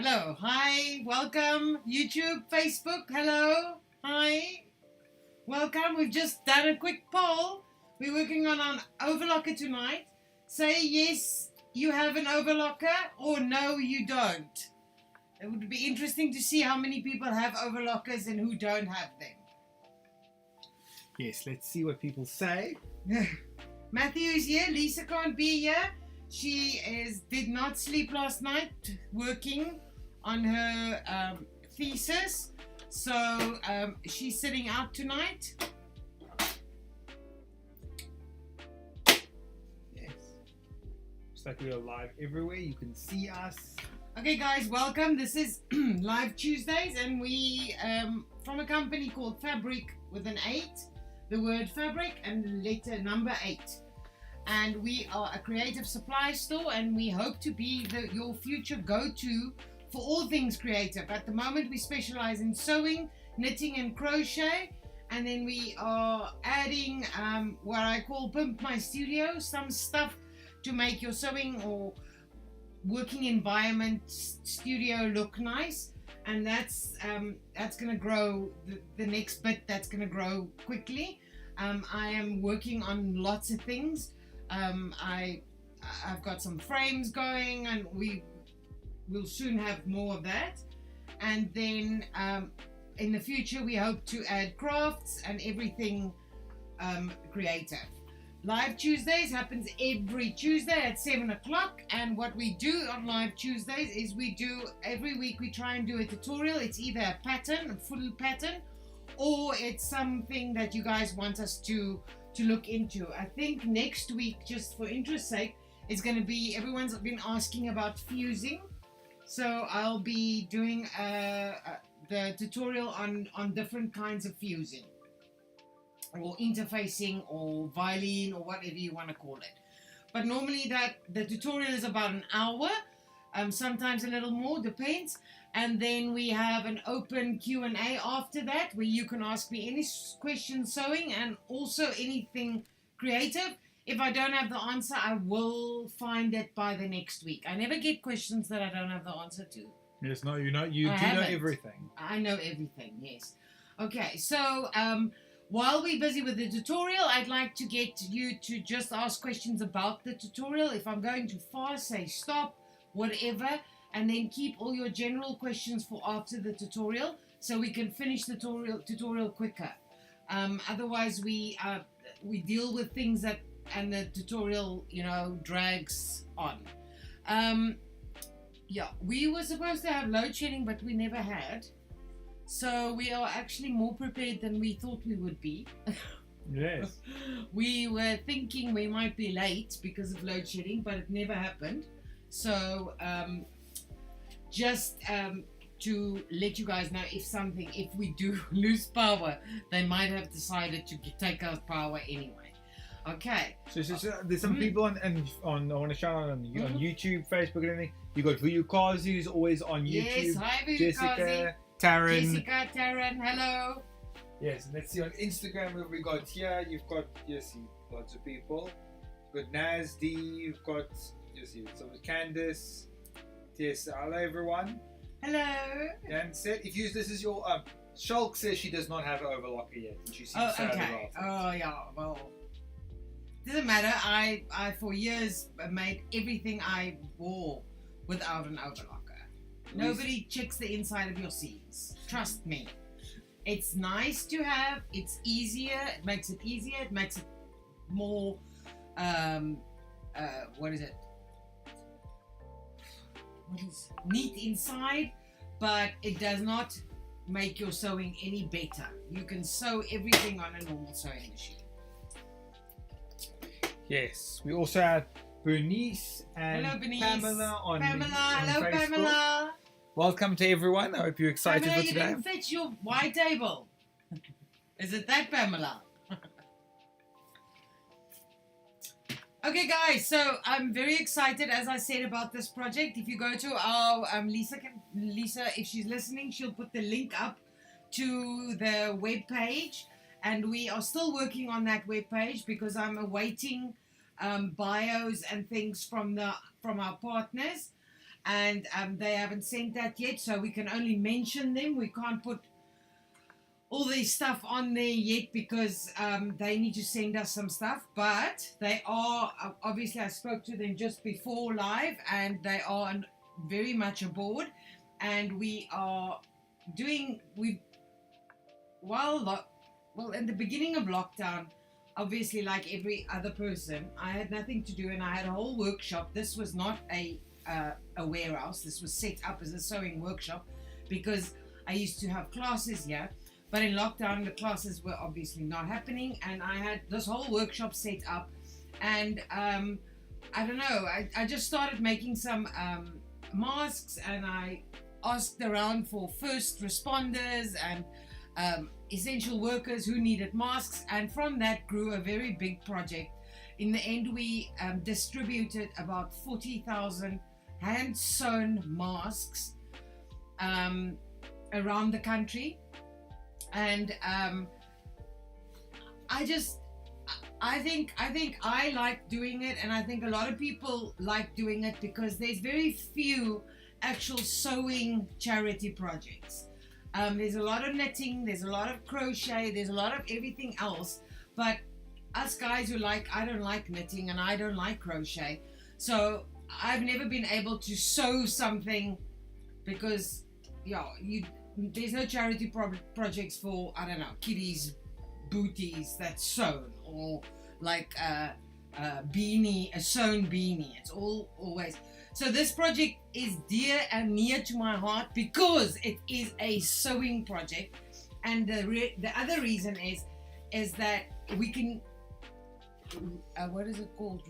Hello, hi, welcome, YouTube, Facebook, hello, hi, welcome. We've just done a quick poll. We're working on an overlocker tonight. Say yes, you have an overlocker, or no, you don't. It would be interesting to see how many people have overlockers and who don't have them. Yes, let's see what people say. Matthew is here, Lisa can't be here. She did not sleep last night working on her thesis, so she's sitting out tonight. Yes. Looks like we are live everywhere. You can see us. Okay guys, welcome. This is Live Tuesdays, and we from a company called Fabric with an 8, the word fabric and the letter number 8. And we are a creative supply store, and we hope to be your future go-to for all things creative. At the moment we specialize in sewing, knitting and crochet, and then we are adding what I call Pimp My Studio, some stuff to make your sewing or working environment studio look nice. And that's going to grow, the next bit that's going to grow quickly. I am working on lots of things. I've got some frames going, and we will soon have more of that. And then in the future we hope to add crafts and everything creative. Live Tuesdays happens every Tuesday at 7 o'clock, and what we do on Live Tuesdays is every week we try and do a tutorial. It's either a pattern, a full pattern, or it's something that you guys want us to look into. I think next week, just for interest's sake, it's going to be, everyone's been asking about fusing, so I'll be doing the tutorial on different kinds of fusing or interfacing or violin or whatever you want to call it. But normally the tutorial is about an hour, sometimes a little more, depends. And then we have an open Q&A after that, where you can ask me any questions sewing and also anything creative. If I don't have the answer, I will find it by the next week. I never get questions that I don't have the answer to. Yes, no, you do know everything. I know everything, yes. Okay, so while we're busy with the tutorial, I'd like to get you to just ask questions about the tutorial. If I'm going too fast, say stop, whatever. And then keep all your general questions for after the tutorial, so we can finish the tutorial quicker. Otherwise, we deal with things and the tutorial, drags on. Yeah, we were supposed to have load shedding, but we never had. So we are actually more prepared than we thought we would be. Yes. We were thinking we might be late because of load shedding, but it never happened. So just to let you guys know, if we do lose power, they might have decided to take out power anyway. Okay. So there's some people on I want to shout out on YouTube, Facebook, and everything. You got 𝐓𝐈𝐿𝐿, who's always on YouTube. Yes, hi Jessica, Taryn. Hello. Yes, and let's see on Instagram what we got here. You've got lots of people. You've got 𝐓𝐷, you've got so Candice. Yes, hello everyone. Hello. And said, this is your 𝐓𝐷 says she does not have an overlocker yet. And she seems sad about it. Oh yeah, well, doesn't matter. I for years made everything I wore without an overlocker. Nobody checks the inside of your seams. Trust me. It's nice to have. It's easier. It makes it easier. It makes it more. What is it? Neat inside, but it does not make your sewing any better. You can sew everything on a normal sewing machine. Yes, we also have Bernice and Pamela on hello Facebook. Pamela. Welcome to everyone. I hope you're excited Pamela, for today. You didn't fetch your white table. Is it that, Pamela? Okay guys, so I'm very excited, as I said, about this project. If you go to our Lisa, if she's listening, she'll put the link up to the web page, and we are still working on that web page because I'm awaiting bios and things from our partners. and they haven't sent that yet, so we can only mention them. We can't put all this stuff on there yet because they need to send us some stuff, but they are, obviously I spoke to them just before live, and they are very much aboard, and we are doing, well, in the beginning of lockdown, obviously like every other person, I had nothing to do, and I had a whole workshop. This was not a warehouse, this was set up as a sewing workshop because I used to have classes here. But in lockdown, the classes were obviously not happening, and I had this whole workshop set up, and I don't know, I just started making some masks, and I asked around for first responders and essential workers who needed masks, and from that grew a very big project. In the end, we distributed about 40,000 hand-sewn masks around the country. And I think I like doing it, and I think a lot of people like doing it because there's very few actual sewing charity projects. There's a lot of knitting, there's a lot of crochet, there's a lot of everything else, but us guys who I don't like knitting and I don't like crochet, so I've never been able to sew something because there's no charity projects for, I don't know, kiddies booties that's sewn, or like a sewn beanie. It's always. So this project is dear and near to my heart because it is a sewing project, and the other reason is that we can what is it called,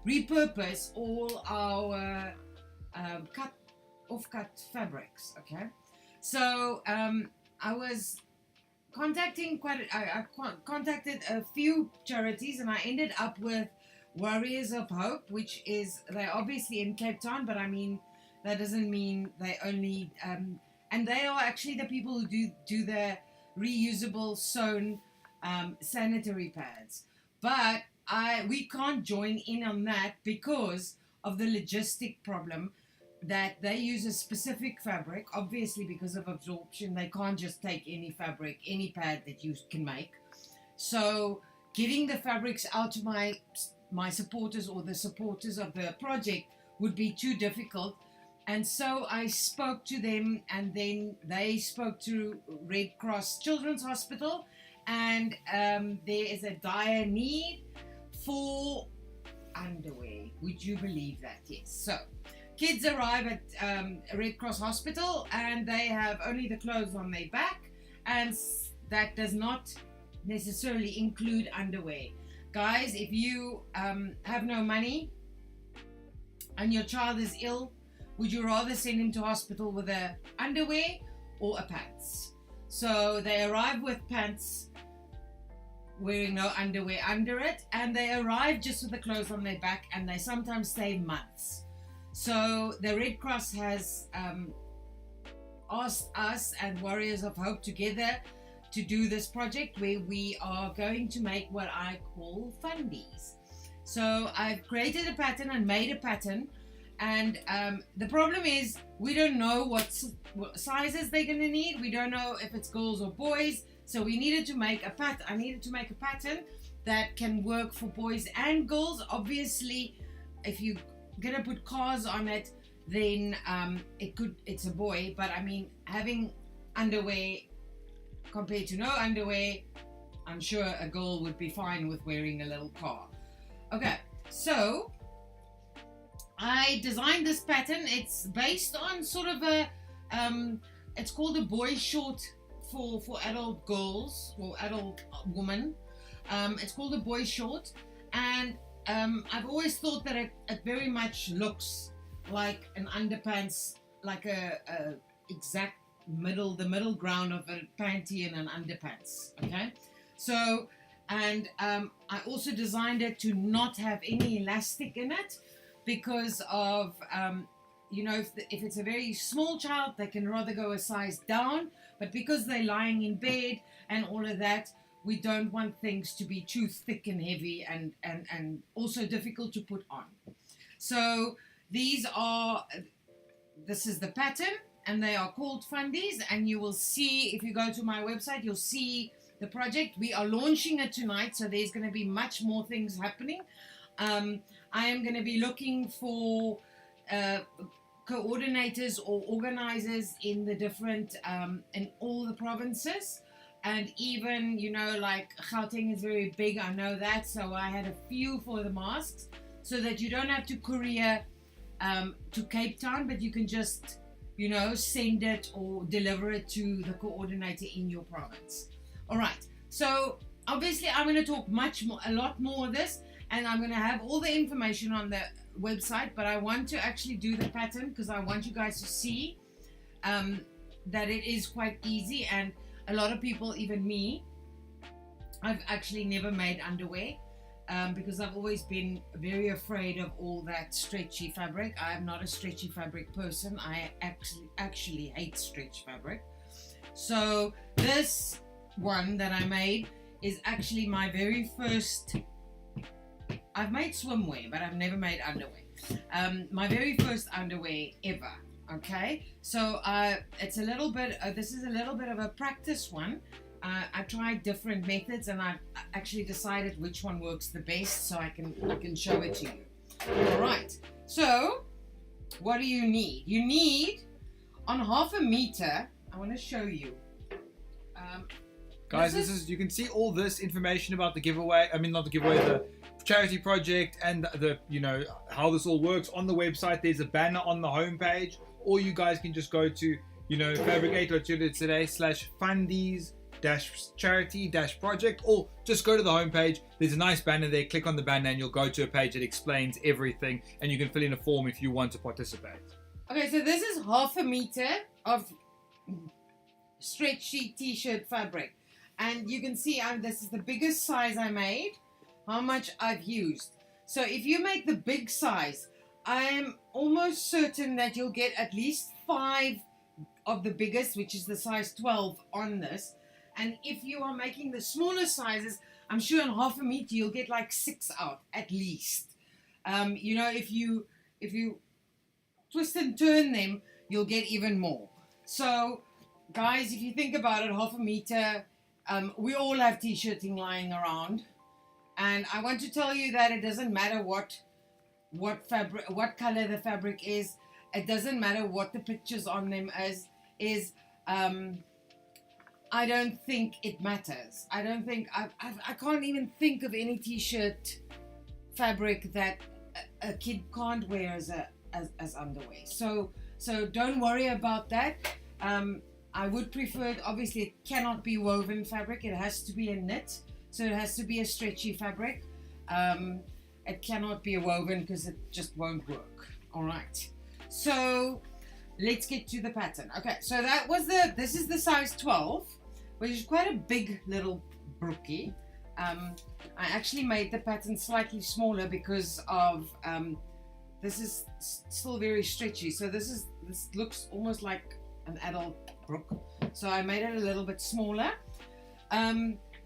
repurpose all our cut fabrics. Okay, so I was contacting I contacted a few charities, and I ended up with Warriors of Hope, which is, they're obviously in Cape Town, but I mean that doesn't mean they only and they are actually the people who do the reusable sewn sanitary pads, but we can't join in on that because of the logistic problem that they use a specific fabric. Obviously, because of absorption, they can't just take any fabric, any pad that you can make. So getting the fabrics out to my supporters or the supporters of the project would be too difficult. And so I spoke to them, and then they spoke to Red Cross Children's Hospital, and there is a dire need for underwear. Would you believe that? Yes. So kids arrive at Red Cross Hospital, and they have only the clothes on their back, and that does not necessarily include underwear. Guys, if you have no money and your child is ill, would you rather send him to hospital with a underwear or a pants? So they arrive with pants, wearing no underwear under it, and they arrive just with the clothes on their back, and they sometimes stay months. So the Red Cross has asked us and Warriors of Hope together to do this project where we are going to make what I call fundies. So I've created a pattern and made a pattern, and the problem is we don't know what sizes they're going to need. We don't know if it's girls or boys, so we needed to make a pattern. I needed to make a pattern that can work for boys and girls. Obviously, if you gonna put cars on it, then it's a boy, but I mean, having underwear compared to no underwear, I'm sure a girl would be fine with wearing a little car. Okay, so I designed this pattern. It's based on sort of a it's called a boy short for adult girls or adult women. It's called a boy short, and I've always thought that it very much looks like an underpants, like a exact the middle ground of a panty and an underpants. Okay, so, and I also designed it to not have any elastic in it because of if it's a very small child, they can rather go a size down, but because they're lying in bed and all of that, we don't want things to be too thick and heavy and also difficult to put on. So This is the pattern, and they are called Fundies, and you will see, if you go to my website, you'll see the project. We are launching it tonight, so there's going to be much more things happening. I am going to be looking for coordinators or organizers in the different, in all the provinces. And even, you know, like Gauteng is very big, I know that, so I had a few for the masks, so that you don't have to courier to Cape Town, but you can just, you know, send it or deliver it to the coordinator in your province. All right, so obviously I'm going to talk a lot more of this, and I'm going to have all the information on the website, but I want to actually do the pattern because I want you guys to see that it is quite easy. And a lot of people, even me, I've actually never made underwear because I've always been very afraid of all that stretchy fabric. I'm not a stretchy fabric person. I actually hate stretch fabric. So this one that I made is actually my very first. I've made swimwear, but I've never made underwear. My very first underwear ever. Okay, so it's a little bit. This is a little bit of a practice one. I tried different methods, and I actually decided which one works the best, so I can show it to you. All right. So, what do you need? You need on 1/2 meter. I want to show you. Guys, this is you can see all this information about the giveaway. I mean, not the giveaway, the charity project, and the, you know, how this all works on the website. There's a banner on the homepage, or you guys can just go to, you know, Fabric8 or just go to the homepage. There's a nice banner there. Click on the banner, and you'll go to a page that explains everything, and you can fill in a form if you want to participate. Okay, so this is 1/2 meter of stretchy t-shirt fabric, and you can see this is the biggest size I made. How much I've used. So if you make the big size, I am almost certain that you'll get at least 5 of the biggest, which is the size 12 on this. And if you are making the smaller sizes, I'm sure in 1/2 meter you'll get like 6 out at least. You know, if you twist and turn them, you'll get even more. So guys, if you think about it, 1/2 meter, we all have t-shirting lying around. And I want to tell you that it doesn't matter what color the fabric is. It doesn't matter what the pictures on them is. I don't think it matters. I don't think I can't even think of any t-shirt fabric that a kid can't wear as underwear. So don't worry about that. I would prefer it. Obviously, it cannot be woven fabric. It has to be a knit. So it has to be a stretchy fabric. It cannot be a woven because it just won't work. All right. So let's get to the pattern. Okay. So this is the size 12, which is quite a big little brookie. I actually made the pattern slightly smaller because of this is still very stretchy. So this looks almost like an adult brook. So I made it a little bit smaller.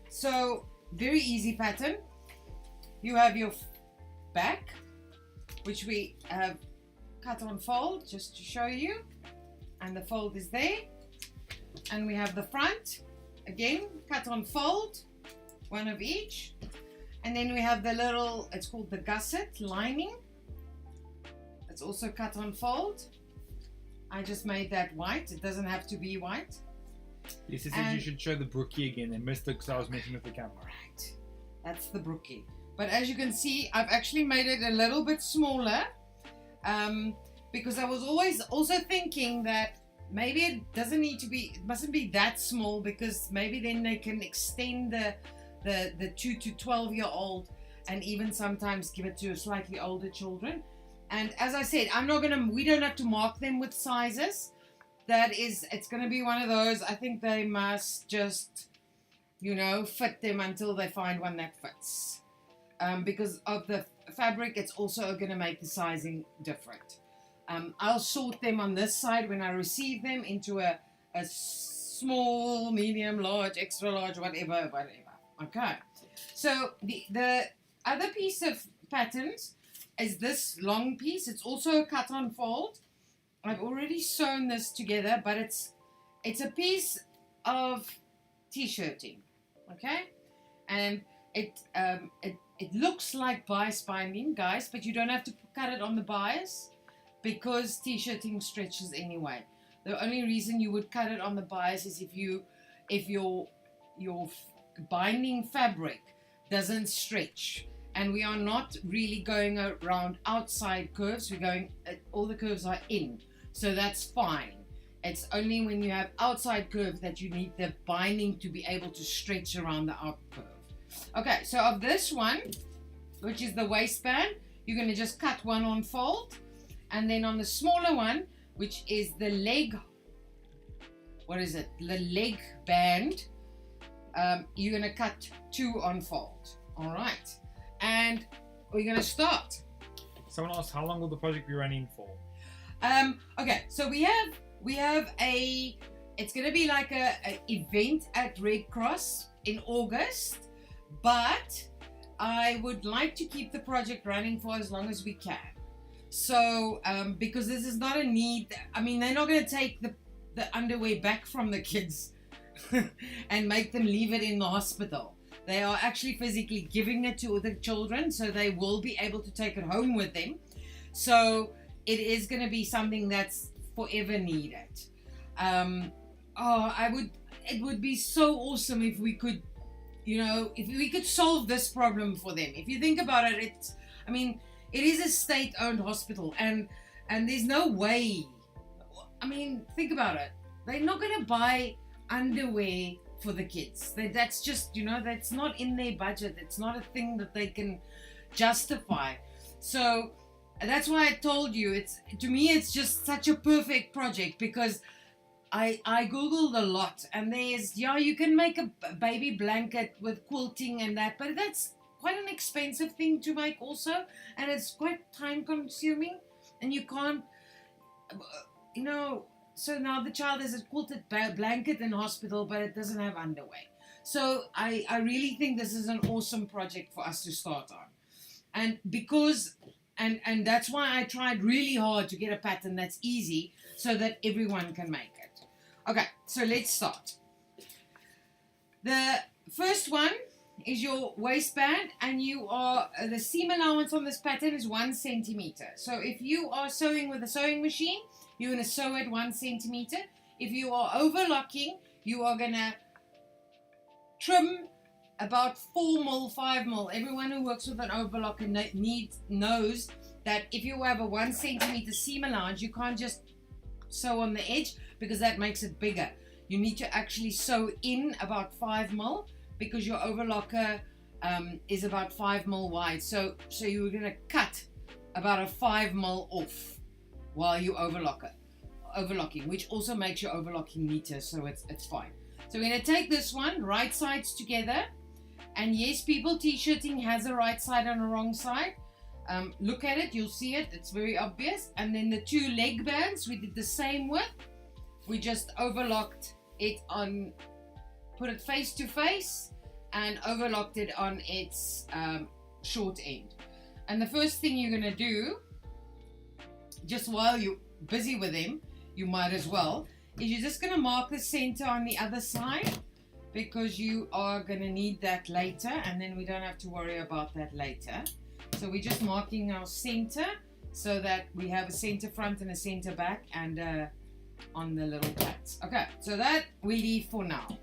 So very easy pattern. You have your back, which we have cut on fold just to show you, and the fold is there. And we have the front, again cut on fold, one of each. And then we have the little, it's called the gusset lining. It's also cut on fold. I just made that white. It doesn't have to be white. Lisa said you should show the brookie again. They missed it because I was messing with the camera. Right, that's the brookie. But as you can see, I've actually made it a little bit smaller because I was always also thinking that maybe it doesn't need to be, it mustn't be that small, because maybe then they can extend the 2 to 12-year-old and even sometimes give it to slightly older children. And as I said, we don't have to mark them with sizes. It's going to be one of those, I think they must just, you know, fit them until they find one that fits. Because of the fabric, it's also going to make the sizing different. I'll sort them on this side when I receive them into a small, medium, large, extra large, whatever. Okay. So the other piece of patterns is this long piece. It's also a cut on fold. I've already sewn this together, but it's a piece of t-shirting, okay? And it looks like bias binding, guys, but you don't have to cut it on the bias because t-shirting stretches anyway. The only reason you would cut it on the bias is if your binding fabric doesn't stretch. And we are not really going around outside curves. We're going, all the curves are in, so that's fine. It's only when you have outside curve that you need the binding to be able to stretch around the out curve. Okay, so of this one, which is the waistband, you're going to just cut one on fold, and then on the smaller one, which is the leg, the leg band, you're going to cut 2 on fold. All right, and we're going to start. Someone asked, how long will the project be running for? Okay, so we have a, it's going to be like a event at Red Cross in August, but I would like to keep the project running for as long as we can. So, because this is not a need, I mean, they're not going to take the underwear back from the kids and make them leave it in the hospital. They are actually physically giving it to the children, so they will be able to take it home with them. So it is going to be something that's forever needed. It would be so awesome if we could, if we could solve this problem for them. If you think about it, it is a state-owned hospital, and there's no way. I mean, think about it. They're not going to buy underwear for the kids. That's just, that's not in their budget. It's not a thing that they can justify. So that's why I told you, to me it's just such a perfect project, because I googled a lot, and there's, you can make a baby blanket with quilting and that, but that's quite an expensive thing to make also, and it's quite time consuming, and you can't, so now the child has a quilted blanket in hospital, but it doesn't have underwear. So I really think this is an awesome project for us to start on. And because, and that's why I tried really hard to get a pattern that's easy so that everyone can make it. Okay, so let's start. The first one is your waistband, and the seam allowance on this pattern is 1 centimeter. So if you are sewing with a sewing machine, you're going to sew at 1 centimeter. If you are overlocking, you are going to trim about 4 mil, 5 mil. Everyone who works with an overlocker knows that if you have a 1 centimeter seam allowance, you can't just sew on the edge, because that makes it bigger. You need to actually sew in about 5 mil, because your overlocker is about 5 mil wide. So you're going to cut about a 5 mil off while you overlocking, which also makes your overlocking neater, so it's fine. So we're going to take this one, right sides together, and yes, people, t-shirting has a right side and a wrong side. Look at it, you'll see it, it's very obvious. And then the 2 leg bands, we did the same with. We just overlocked it on, put it face to face, and overlocked it on its short end. And the first thing you're going to do, just while you're busy with them, you might as well, is you're just going to mark the center on the other side, because you are going to need that later, and then we don't have to worry about that later. So we're just marking our center so that we have a center front and a center back, and on the little plats. Okay, so that we leave for now.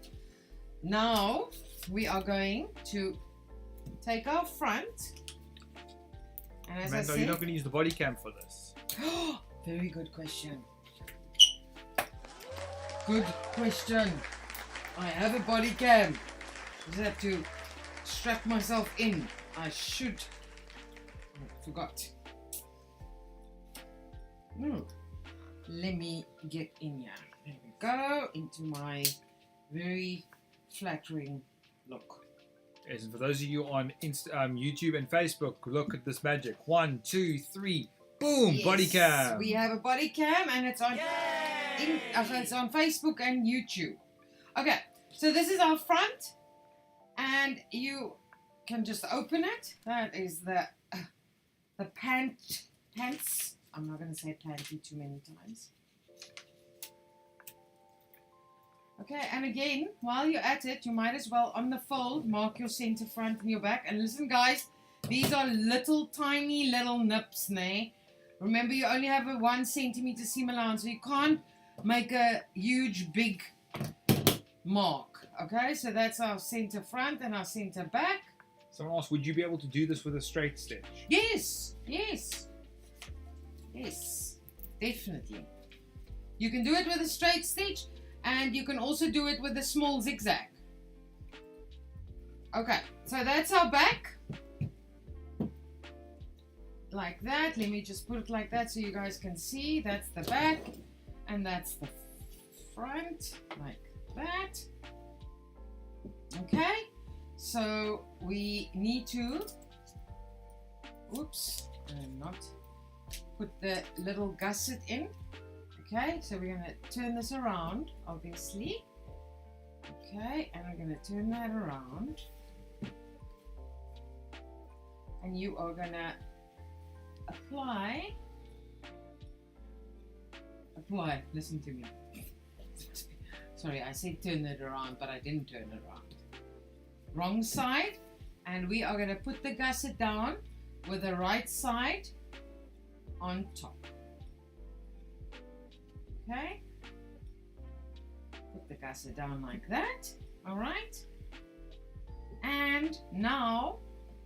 Now we are going to take our front, and as I said, you're not going to use the body cam for this. Very good question. Good question. I have a body cam. Just have to strap myself in. I should. I forgot. Let me get in here. There we go. Into my very flattering look. Yes, and for those of you on YouTube and Facebook, look at this magic. 1, 2, 3. Boom! Yes, body cam. We have a body cam, and it's on. It's on Facebook and YouTube. Okay, so this is our front, and you can just open it. That is the the pants. I'm not going to say panty too many times. Okay, and again, while you're at it, you might as well, on the fold, mark your center front and your back. And listen, guys, these are little, tiny little nips, né? Remember, you only have a 1 centimeter seam allowance, so you can't make a huge, big mark. Okay, so that's our center front and our center back. Someone asked, would you be able to do this with a straight stitch? Yes, yes, yes, definitely. You can do it with a straight stitch, and you can also do it with a small zigzag. Okay, so that's our back. Like that. Let me just put it like that so you guys can see. That's the back, and that's the front, like that. Okay, so we need to, oops, not put the little gusset in. Okay, so we're going to turn this around, obviously. Okay, and we're going to turn that around. And you are going to apply, listen to me. Sorry, I said turn it around, but I didn't turn it around. Wrong side, and we are going to put the gusset down with the right side on top. Okay, put the gusset down like that. All right, and now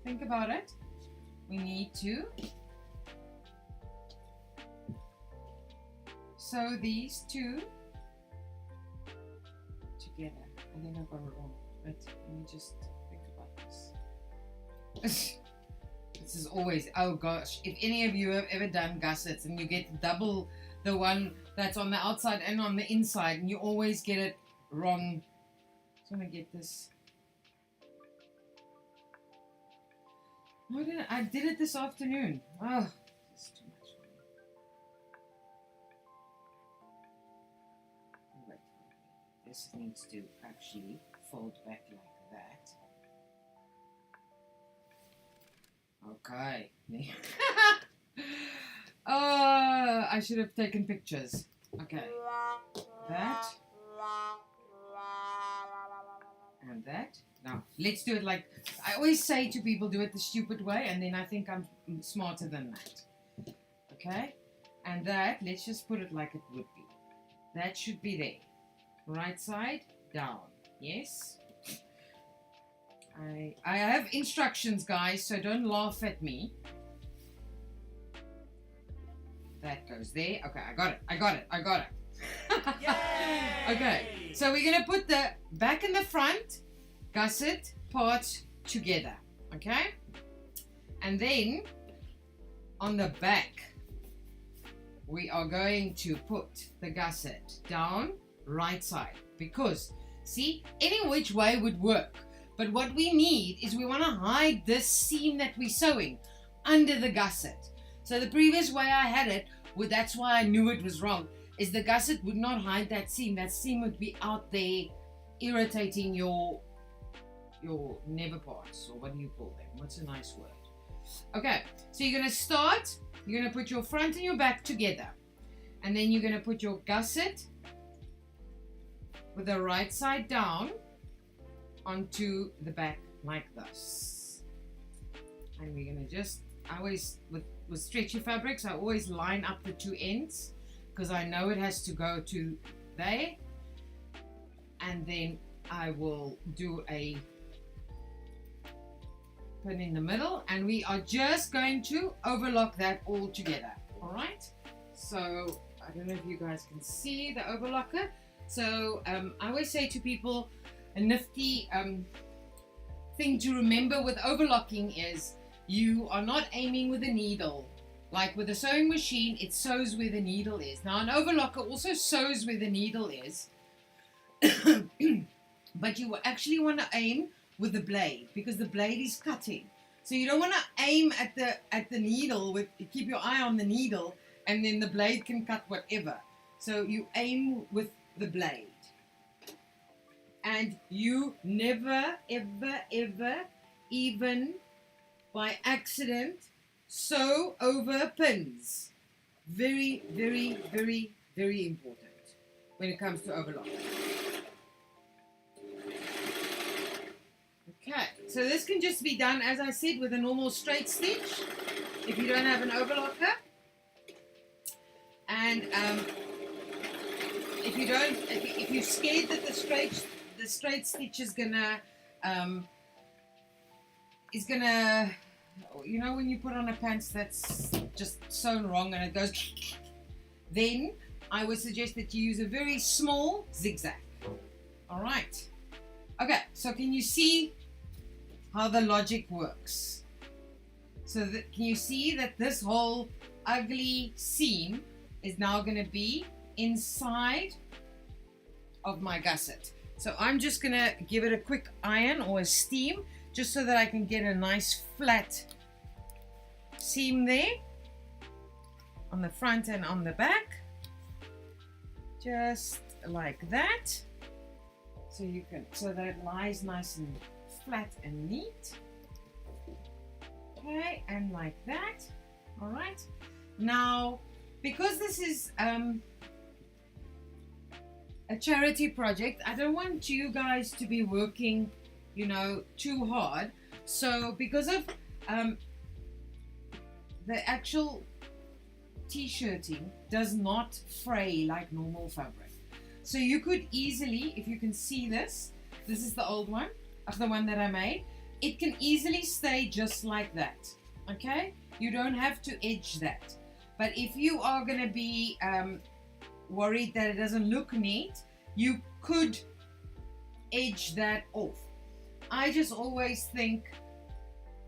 think about it. We need to sew these two together. I think I got it wrong. But let me just think about this. This is always, oh gosh, if any of you have ever done gussets and you get double the one that's on the outside and on the inside, and you always get it wrong. I'm gonna get this. I did it this afternoon. Oh, this is too much for me. Wait, this needs to actually fold back like that. Okay. Oh, I should have taken pictures. Okay. That. And that. Now, let's do it like, I always say to people, do it the stupid way, and then I think I'm smarter than that. Okay? And that, let's just put it like it would be. That should be there. Right side, down. Yes? I have instructions, guys, so don't laugh at me. That goes there. Okay, I got it. Okay, so we're going to put the back and the front gusset part together. Okay? And then on the back, we are going to put the gusset down right side. Because, see, any which way would work. But what we need is we want to hide this seam that we're sewing under the gusset. So the previous way I had it, that's why I knew it was wrong, is the gusset would not hide that seam. That seam would be out there irritating your nether parts, or what do you call them? What's a nice word? Okay, so you're going to start, you're going to put your front and your back together. And then you're going to put your gusset with the right side down onto the back like this. And we're going to just, I always, with stretchy fabrics, I always line up the two ends because I know it has to go to there. And then I will do a pin in the middle, and we are just going to overlock that all together. All right, so I don't know if you guys can see the overlocker. So I always say to people, a nifty thing to remember with overlocking is you are not aiming with a needle. Like with a sewing machine, it sews where the needle is. Now an overlocker also sews where the needle is, but you actually want to aim with the blade, because the blade is cutting. So you don't want to aim at the needle, keep your eye on the needle, and then the blade can cut whatever. So you aim with the blade. And you never, ever, ever, even by accident, sew over pins. Very, very, very, very important when it comes to overlock. Okay, so this can just be done, as I said, with a normal straight stitch if you don't have an overlocker. And if you're scared that the straight stitch is gonna, you know, when you put on a pants that's just sewn wrong and it goes, then I would suggest that you use a very small zigzag. All right. Okay, so can you see how the logic works? So can you see that this whole ugly seam is now going to be inside of my gusset? So I'm just going to give it a quick iron or a steam just so that I can get a nice flat seam there on the front and on the back, just like that. So that it lies nice and flat and neat. Okay, and like that. All right. Now, because this is a charity project, I don't want you guys to be working, you know, too hard. So because of the actual t-shirting does not fray like normal fabric. So you could easily, if you can see this is the old one, the one that I made. It can easily stay just like that. Okay, you don't have to edge that. But if you are going to be worried that it doesn't look neat, you could edge that off. I just always think,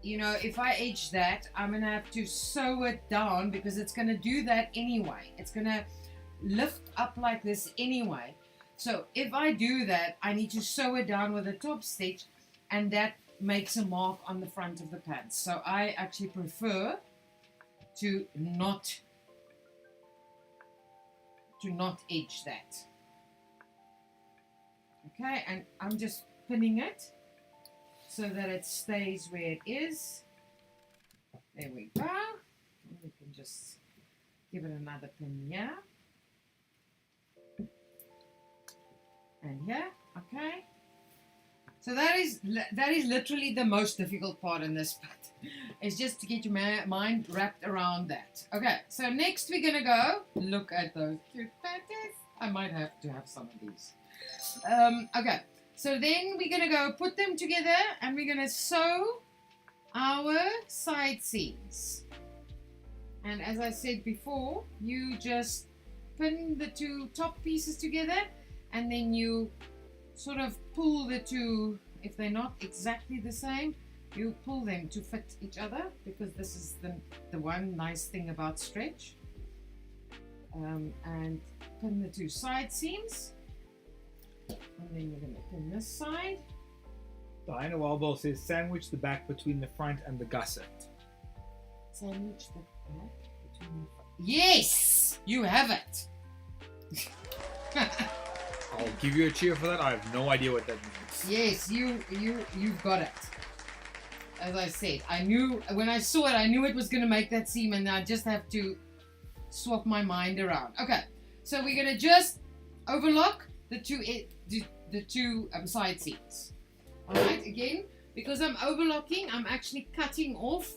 you know, if I edge that, I'm going to have to sew it down because it's going to do that anyway. It's going to lift up like this anyway. So if I do that, I need to sew it down with a top stitch, and that makes a mark on the front of the pants. So I actually prefer to not edge that. Okay, and I'm just pinning it so that it stays where it is. There we go. We can just give it another pin here. And here, okay. So that is literally the most difficult part in this part. It's just to get your mind wrapped around that. Okay, so next we're gonna go look at those cute panties. I might have to have some of these. Okay, so then we're gonna go put them together and we're gonna sew our side seams. And as I said before, you just pin the two top pieces together, and then you sort of pull the two. If they're not exactly the same, you pull them to fit each other, because this is the one nice thing about stretch. And pin the two side seams, and then you're going to pin this side. Diana Wildball says sandwich the back between the front and the gusset. Sandwich the back between the front. Yes, you have it. I'll give you a cheer for that. I have no idea what that means. Yes, you've got it. As I said, I knew when I saw it, I knew it was going to make that seam, and I just have to swap my mind around. Okay, so we're going to just overlock the two side seams. All right, again, because I'm overlocking, I'm actually cutting off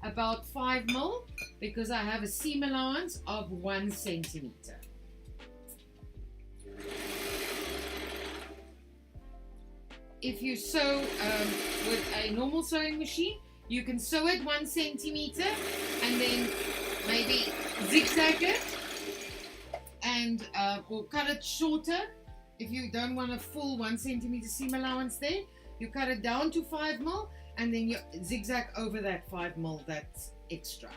about 5 mil because I have a seam allowance of 1 centimeter. If you sew with a normal sewing machine, you can sew it 1 centimeter and then maybe zigzag it and or cut it shorter. If you don't want a full 1 centimeter seam allowance there, you cut it down to 5 mil and then you zigzag over that 5 mil that's extra.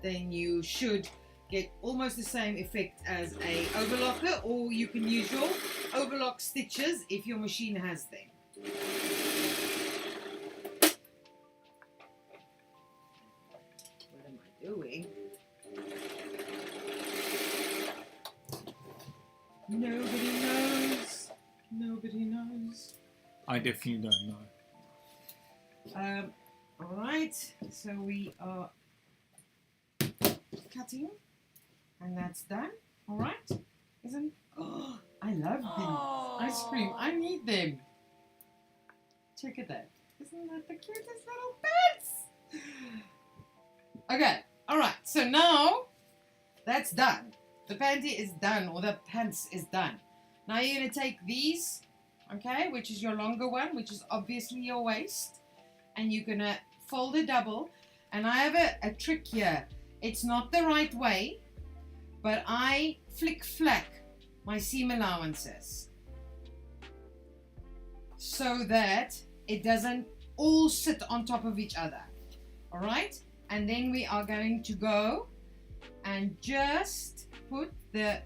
Then you should get almost the same effect as a overlocker, or you can use your overlock stitches if your machine has them. What am I doing? Nobody knows. Nobody knows. I definitely don't know. All right, so we are cutting, and that's done. All right, isn't? Oh, I love these ice cream. I need them. Check it out. Isn't that the cutest little pants? Okay, all right. So now that's done. The panty is done, or the pants is done. Now you're gonna take these, okay, which is your longer one, which is obviously your waist, and you're gonna fold a double. And I have a trick here. It's not the right way, but I flick-flack my seam allowances so that it doesn't all sit on top of each other. All right? And then we are going to go and just put the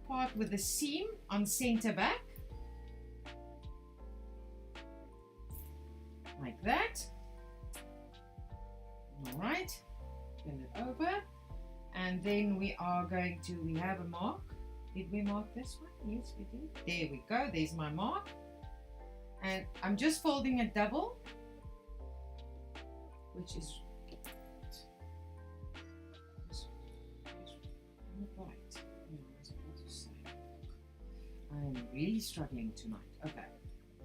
part with the seam on center back, like that. All right, turn it over, and then we are going to, we have a mark. Did we mark this one? Yes, we did. There we go. There's my mark. And I'm just folding a double, which is right. I am really struggling tonight. Okay.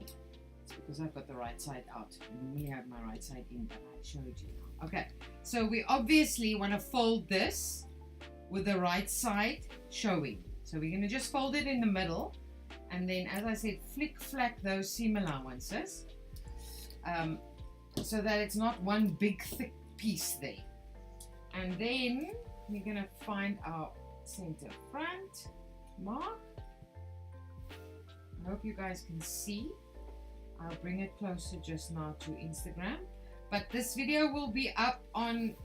It's because I've got the right side out. And we have my right side in, but I showed you now. Okay. So we obviously want to fold this with the right side showing. So we're going to just fold it in the middle. And then, as I said, flick-flack those seam allowances. So that it's not one big thick piece there. And then we're going to find our center front mark. I hope you guys can see. I'll bring it closer just now to Instagram. But this video will be up on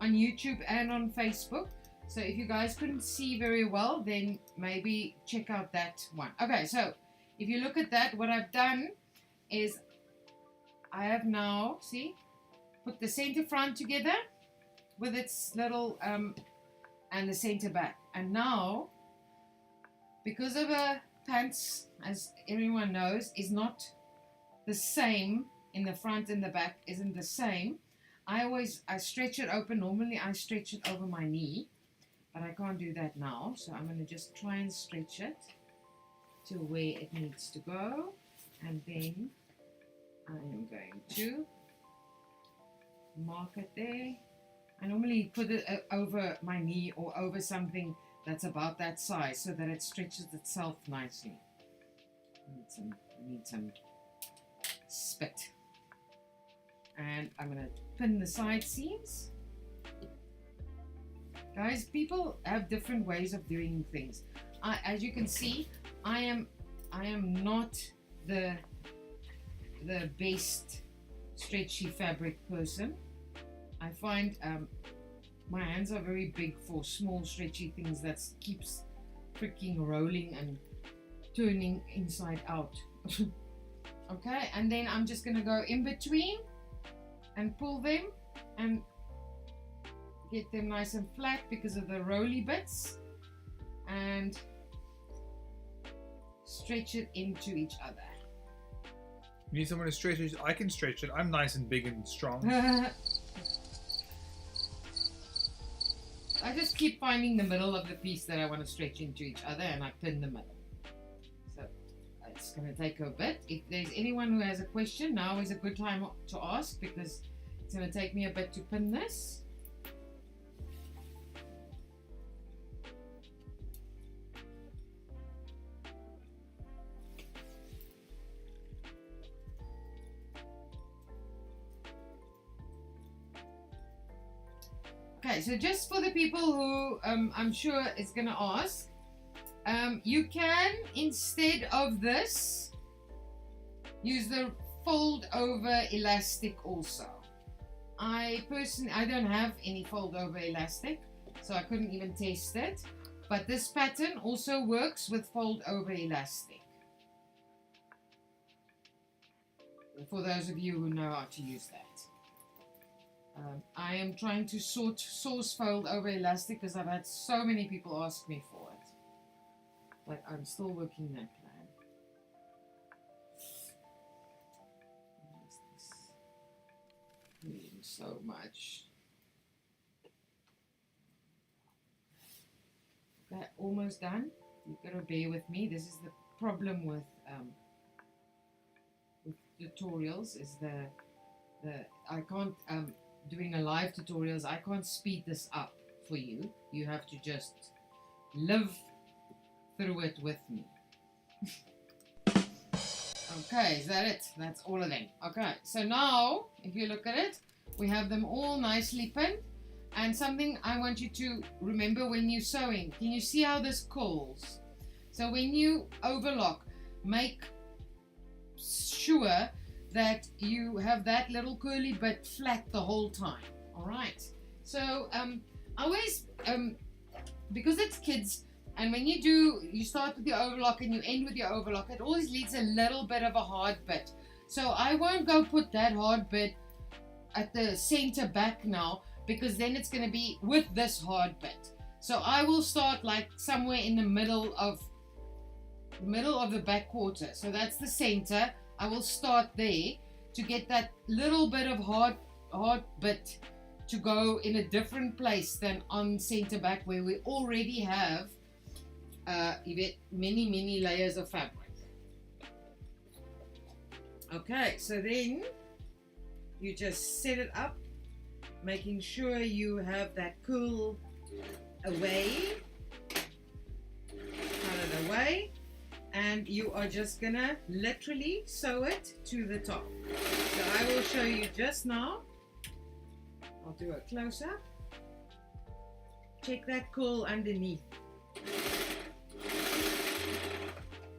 YouTube and on Facebook. So if you guys couldn't see very well, then maybe check out that one. Okay, so if you look at that, what I've done is I have now, see, put the center front together with its little, and the center back. And now, because of a pants, as everyone knows, is not the same in the front and the back, isn't the same. I stretch it open. Normally I stretch it over my knee, but I can't do that now. So I'm going to just try and stretch it to where it needs to go. And then I am going to mark it there. I normally put it over my knee or over something that's about that size so that it stretches itself nicely. I need some spit. And I'm going to pin the side seams. Guys, people have different ways of doing things. As you can see, I am not the best stretchy fabric person. I find my hands are very big for small stretchy things that keeps freaking rolling and turning inside out. Okay, and then I'm just going to go in between and pull them and get them nice and flat because of the rolly bits, and stretch it into each other. You need someone to stretch it? I can stretch it. I'm nice and big and strong. I just keep finding the middle of the piece that I want to stretch into each other, and I pin the middle. So it's going to take a bit. If there's anyone who has a question, now is a good time to ask, because it's going to take me a bit to pin this. Okay, so just for the people who I'm sure is going to ask, you can, instead of this, use the fold over elastic also. I don't have any fold over elastic, so I couldn't even test it. But this pattern also works with fold over elastic. For those of you who know how to use that. I am trying to source fold over elastic because I've had so many people ask me for it. But I'm still working that plan. So much. almost done. You've got to bear with me. This is the problem with tutorials, is the I can't doing a live tutorials, I can't speed this up for you. You have to just live through it with me. Okay, is that it? That's all of them. Okay, so now if you look at it, we have them all nicely pinned. And something I want you to remember when you're sewing, can you see how this curls? So when you overlock, make sure that you have that little curly bit flat the whole time. All right. So always, because it's kids, and when you start with your overlock and you end with your overlock, it always leaves a little bit of a hard bit. So I won't go put that hard bit at the center back now, because then it's going to be with this hard bit. So I will start like somewhere in the middle of the back quarter. So that's the center. I will start there to get that little bit of hard bit to go in a different place than on center back, where we already have many layers of fabric. Okay, so then you just set it up, making sure you have that curl away, out of the way, and you are just gonna literally sew it to the top. So I will show you just now. I'll do a close-up. Check that curl underneath.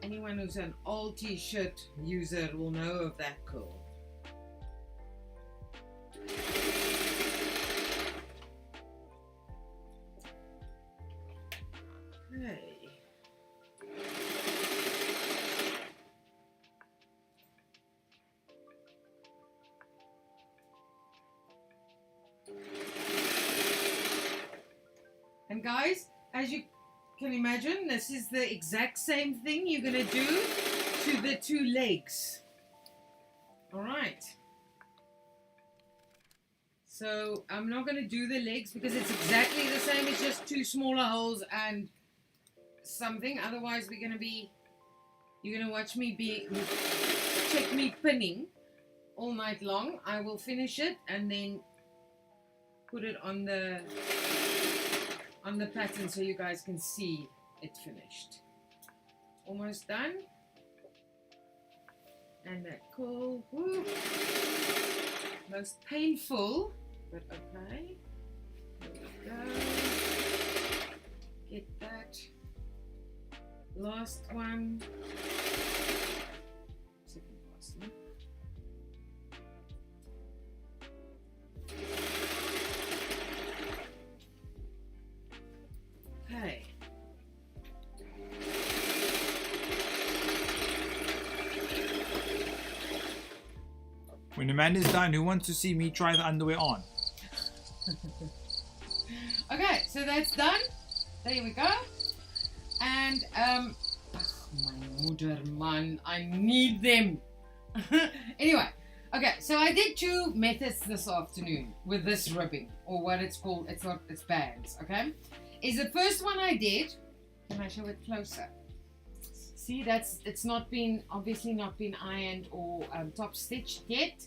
Anyone who's an old t-shirt user will know of that curl. Okay. And guys, as you can imagine, this is the exact same thing you're going to do to the two legs. All right. So I'm not going to do the legs because it's exactly the same. It's just two smaller holes and something. Otherwise, you're going to watch me check me pinning all night long. I will finish it and then put it on the pattern so you guys can see it finished. Almost done. And that cool, woo, most painful, but okay. There we go. Get that last one. Second last one. Okay. When Amanda's done, who wants to see me try the underwear on? Okay, so that's done. There we go. And my mother, man, I need them. Anyway, okay, so I did two methods this afternoon with this ribbing, or what it's called. It's bands. Okay, is the first one I did. Can I show it closer? See, it's obviously not been ironed or top stitched yet,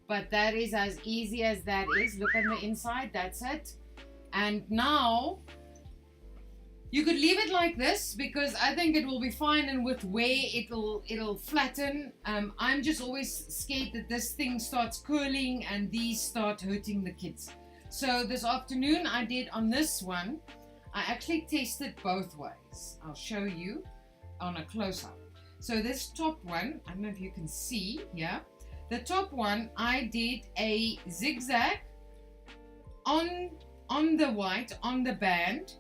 but that is as easy as that is. Look on the inside, that's it. And now you could leave it like this because I think it will be fine, and with wear it'll flatten. I'm just always scared that this thing starts curling and these start hurting the kids. So this afternoon I did on this one, I actually tested both ways. I'll show you on a close-up. So this top one, I don't know if you can see here, the top one I did a zigzag on the white, on the band,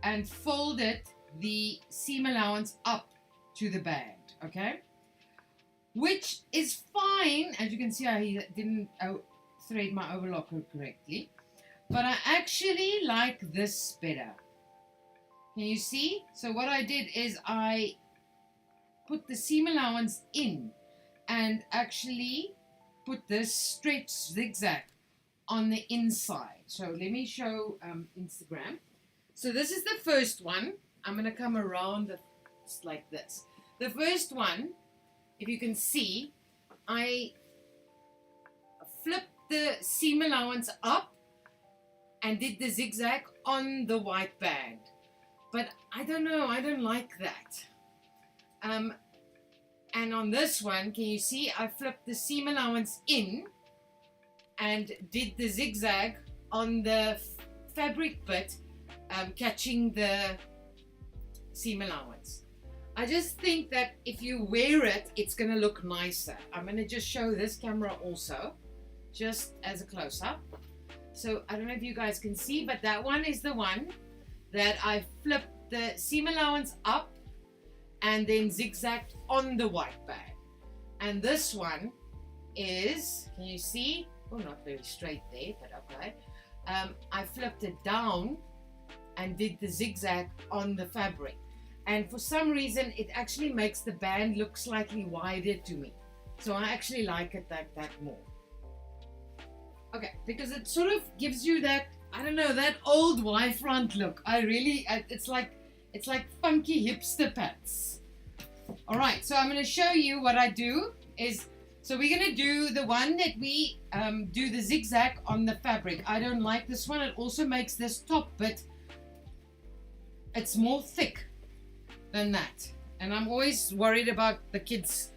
and folded the seam allowance up to the band, okay? Which is fine. As you can see, I didn't thread my overlocker correctly, but I actually like this better. Can you see? So what I did is I put the seam allowance in and actually put this stretch zigzag on the inside. So let me show Instagram. So this is the first one. I'm going to come around like this. The first one, if you can see, I flipped the seam allowance up and did the zigzag on the white band. But I don't know, I don't like that. And on this one, can you see, I flipped the seam allowance in and did the zigzag on the fabric bit, catching the seam allowance. I just think that if you wear it, it's going to look nicer. I'm going to just show this camera also, just as a close-up. So I don't know if you guys can see, but that one is the one that I flipped the seam allowance up and then zigzagged on the white bag. And this one is, can you see? Oh, not very straight there, but okay. I flipped it down and did the zigzag on the fabric. And for some reason, it actually makes the band look slightly wider to me. So I actually like it like that more. Okay, because it sort of gives you that, I don't know, that old Y front look. It's like funky hipster pants. All right, so I'm going to show you what I do is, so we're going to do the one that we do the zigzag on the fabric. I don't like this one. It also makes this top bit, it's more thick than that. And I'm always worried about the kids,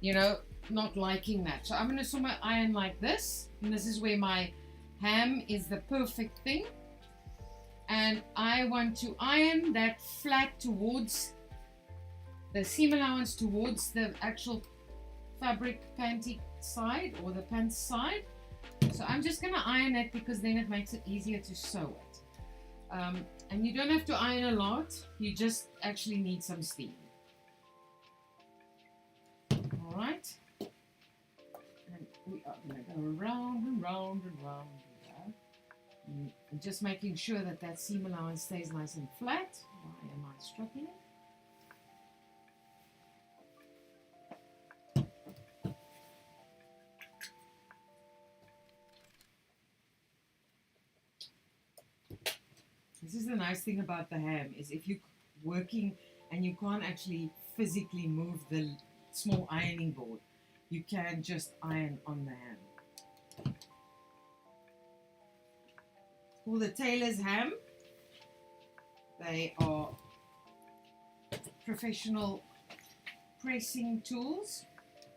you know, not liking that. So I'm going to sort my iron like this. And this is where my hem is the perfect thing. And I want to iron that flat towards the seam allowance, towards the actual fabric panty side or the pants side. So I'm just going to iron it because then it makes it easier to sew it. And you don't have to iron a lot, you just actually need some steam. All right. And we are going to go round and round and round and round. And just making sure that that seam allowance stays nice and flat. Why am I struggling? This is the nice thing about the hem, is if you're working and you can't actually physically move the small ironing board, you can just iron on the hem. For the tailor's hem, they are professional pressing tools.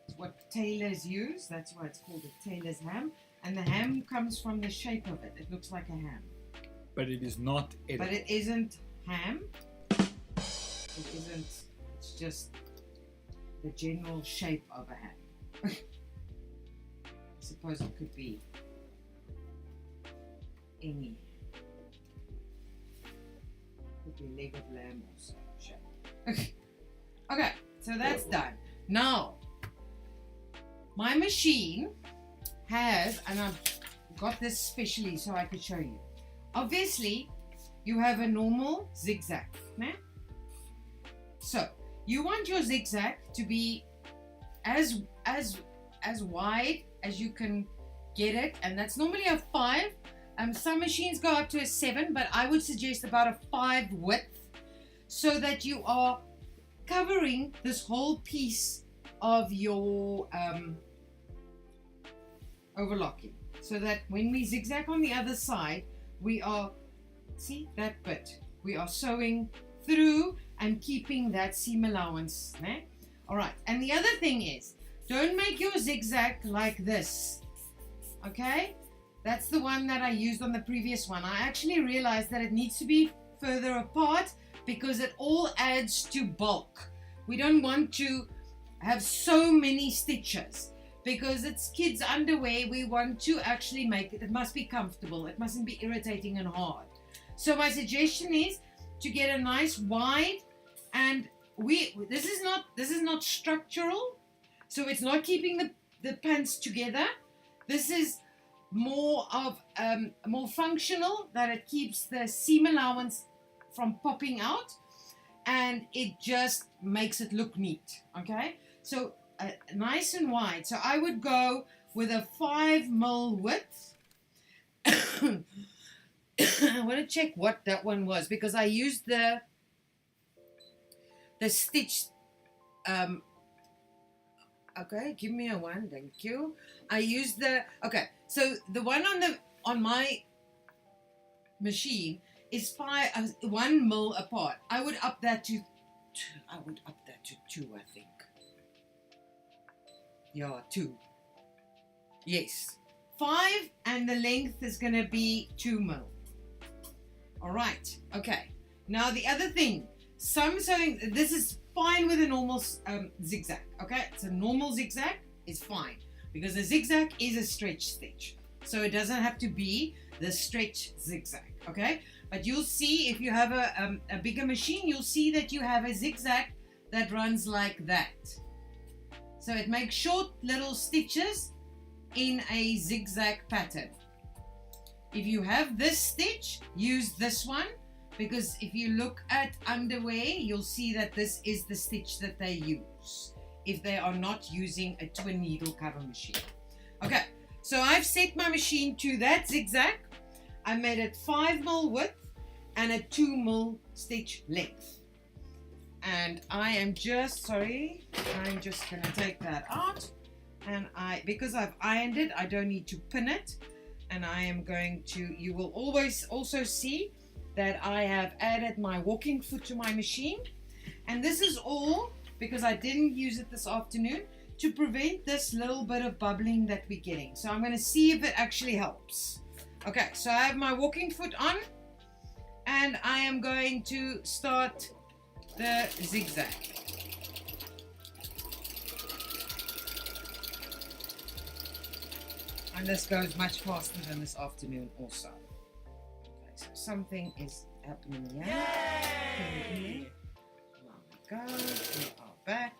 It's what tailors use, that's why it's called a tailor's hem. And the hem comes from the shape of it, it looks like a ham. But it is not edible. But it isn't ham. It isn't, it's just the general shape of a ham. I suppose it could be any. Could be leg of lamb or some shape. Okay, so that's done. Now, my machine has, and I've got this specially so I could show you. Obviously, you have a normal zigzag, né? So you want your zigzag to be as wide as you can get it, and that's normally a 5. Some machines go up to a 7, but I would suggest about a 5 width, so that you are covering this whole piece of your overlocking, so that when we zigzag on the other side, we are, see that bit, we are sewing through and keeping that seam allowance. Né? All right, and the other thing is, don't make your zigzag like this, okay? That's the one that I used on the previous one. I actually realized that it needs to be further apart because it all adds to bulk. We don't want to have so many stitches. Because it's kids' underwear, we want to actually make it, it must be comfortable, it mustn't be irritating and hard. So my suggestion is to get a nice wide, and this is not structural, so it's not keeping the pants together. This is more of more functional, that it keeps the seam allowance from popping out, and it just makes it look neat. Okay, so nice and wide. So I would go with a 5 mil width I want to check what that one was because I used the stitch. Okay, give me a one, thank you. I used the, okay, so the one on my machine is 1 mil apart. I would up that to 2, I think. Yeah, 2. Yes. 5, and the length is going to be 2 mil. All right. Okay. Now the other thing, some sewing, this is fine with a normal zigzag. Okay, it's a normal zigzag. It's fine because a zigzag is a stretch stitch, so it doesn't have to be the stretch zigzag. Okay, but you'll see if you have a bigger machine, you'll see that you have a zigzag that runs like that. So it makes short little stitches in a zigzag pattern. If you have this stitch, use this one, because if you look at underwear, you'll see that this is the stitch that they use if they are not using a twin needle cover machine. Okay, so I've set my machine to that zigzag. I made it 5 mil width and a 2 mil stitch length. And I am just, sorry, I'm just going to take that out. And because I've ironed it, I don't need to pin it. And I am going to, you will always also see that I have added my walking foot to my machine. And this is all because I didn't use it this afternoon to prevent this little bit of bubbling that we're getting. So I'm going to see if it actually helps. Okay, so I have my walking foot on and I am going to start the zigzag. And this goes much faster than this afternoon also. Okay, so something is happening here. Yay! There we go. We are back.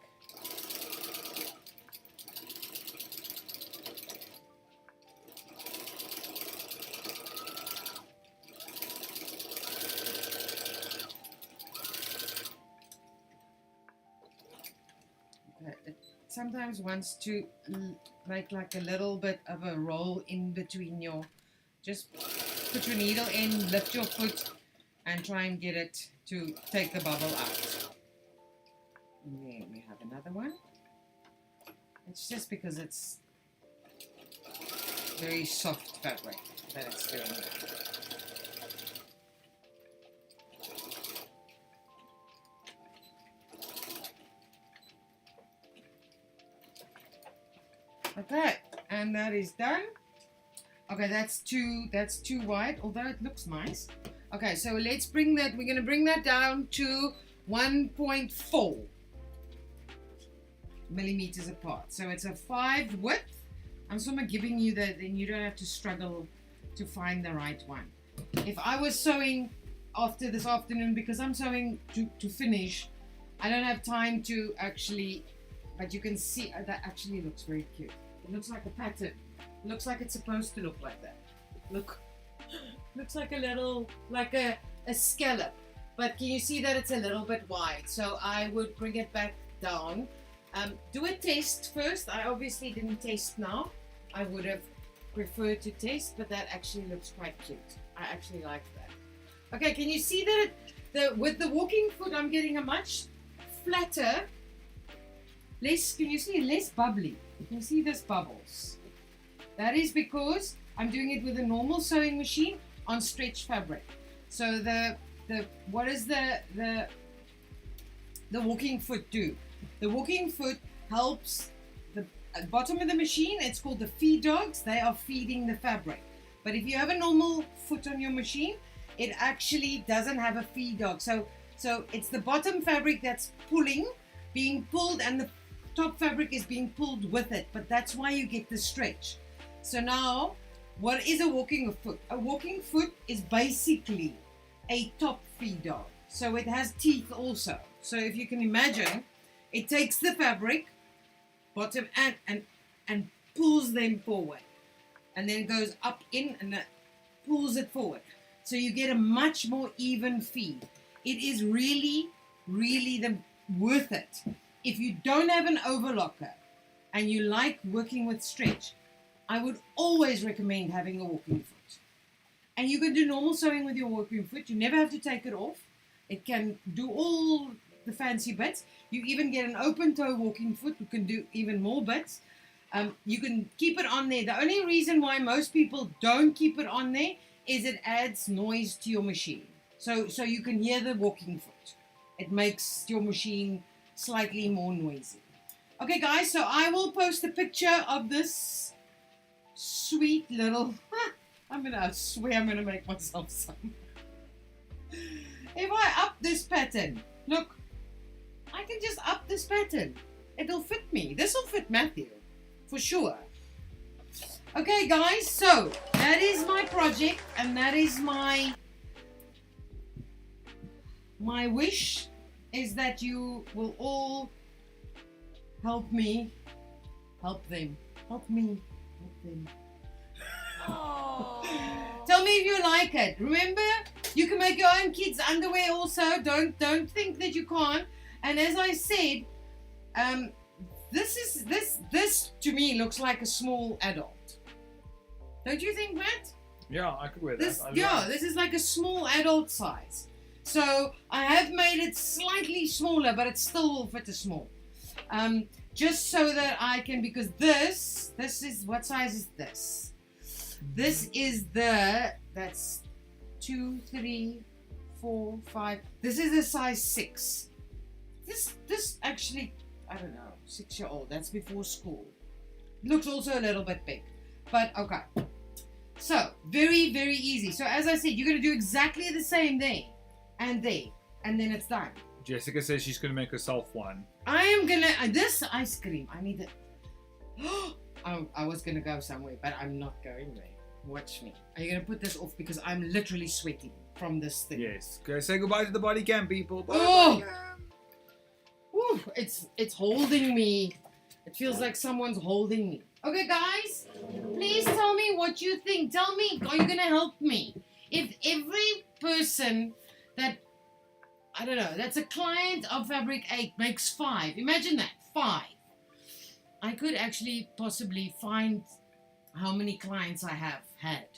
It sometimes wants to make like a little bit of a roll in between your, just put your needle in, lift your foot and try and get it to take the bubble out. And then we have another one. It's just because it's very soft fabric that it's doing that. Okay, and that is done. Okay, that's too wide, although it looks nice. Okay, so let's bring that, we're going to bring that down to 1.4 millimeters apart. So it's a 5 width. I'm sort of giving you that, then you don't have to struggle to find the right one. If I was sewing after this afternoon, because I'm sewing to finish, I don't have time to actually, but you can see that actually looks very cute. It looks like a pattern. It looks like it's supposed to look like that. Look, looks like a little, like a scallop. But can you see that it's a little bit wide? So I would bring it back down. Do a test first. I obviously didn't test now. I would have preferred to test, but that actually looks quite cute. I actually like that. Okay, can you see that with the walking foot, I'm getting a much flatter, less, can you see, less bubbly. You can see this bubbles. That is because I'm doing it with a normal sewing machine on stretch fabric. So what does the walking foot do? The walking foot helps at the bottom of the machine. It's called the feed dogs. They are feeding the fabric. But if you have a normal foot on your machine, it actually doesn't have a feed dog. So it's the bottom fabric that's being pulled, and the top fabric is being pulled with it. But that's why you get the stretch. So now, what is a walking foot? A walking foot is basically a top feed dog. So it has teeth also. So if you can imagine, it takes the fabric, bottom and pulls them forward. And then it goes up in and that pulls it forward. So you get a much more even feed. It is really, really worth it. If you don't have an overlocker and you like working with stretch, I would always recommend having a walking foot. And you can do normal sewing with your walking foot. You never have to take it off. It can do all the fancy bits. You even get an open toe walking foot. You can do even more bits. You can keep it on there. The only reason why most people don't keep it on there is it adds noise to your machine. So you can hear the walking foot. It makes your machine slightly more noisy. Okay, guys, so I will post a picture of this sweet little... I swear I'm going to make myself some. If I up this pattern, look, I can just up this pattern. It'll fit me. This will fit Matthew, for sure. Okay, guys, so that is my project, and that is my wish is that you will all help me, help them, help me, help them. Tell me if you like it. Remember, you can make your own kids' underwear also. Don't think that you can't. And as I said, this to me looks like a small adult. Don't you think, Matt? Yeah, I could wear that. This is like a small adult size. So I have made it slightly smaller, but it still will fit a small. Just so that I can, because this is, what size is this? This is that's 2, 3, 4, 5. This is a size 6. This actually, I don't know, 6-year-old. That's before school. Looks also a little bit big, but okay. So very, very easy. So as I said, you're gonna do exactly the same there, and then it's done. Jessica says she's gonna make herself one. I am gonna this ice cream. I need it. I was gonna go somewhere, but I'm not going there. Watch me. Are you gonna put this off because I'm literally sweating from this thing? Yes. Go say goodbye to the body cam, people. Bye. Oh, woo, it's holding me. It feels like someone's holding me. Okay, guys, please tell me what you think. Tell me, are you gonna help me? If every person that I don't know, that's a client of Fabric8 makes 5. Imagine that, 5. I could actually possibly find how many clients I have had.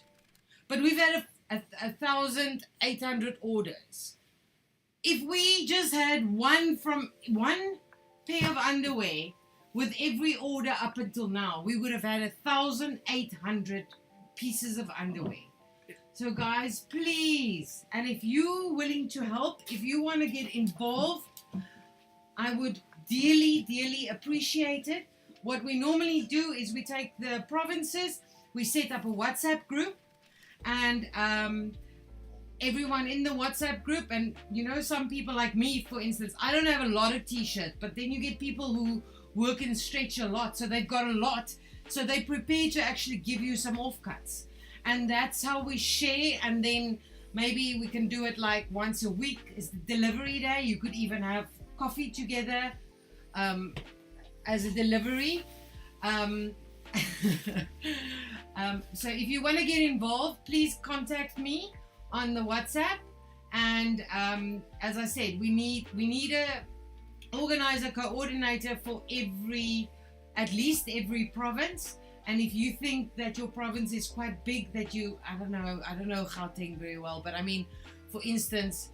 But we've had 1,800 orders. If we just had one pair of underwear with every order up until now, we would have had 1,800 pieces of underwear. So guys, please, and if you're willing to help, if you want to get involved, I would dearly, dearly appreciate it. What we normally do is we take the provinces, we set up a WhatsApp group, and everyone in the WhatsApp group, and you know, some people like me, for instance, I don't have a lot of t-shirts, but then you get people who work and stretch a lot, so they've got a lot, so they prepare to actually give you some offcuts. And that's how we share, and then maybe we can do it like once a week is the delivery day. You could even have coffee together as a delivery. So if you want to get involved, please contact me on the WhatsApp. And as I said, we need a organizer, coordinator for at least every province. And if you think that your province is quite big, that I don't know Gauteng very well, but I mean, for instance,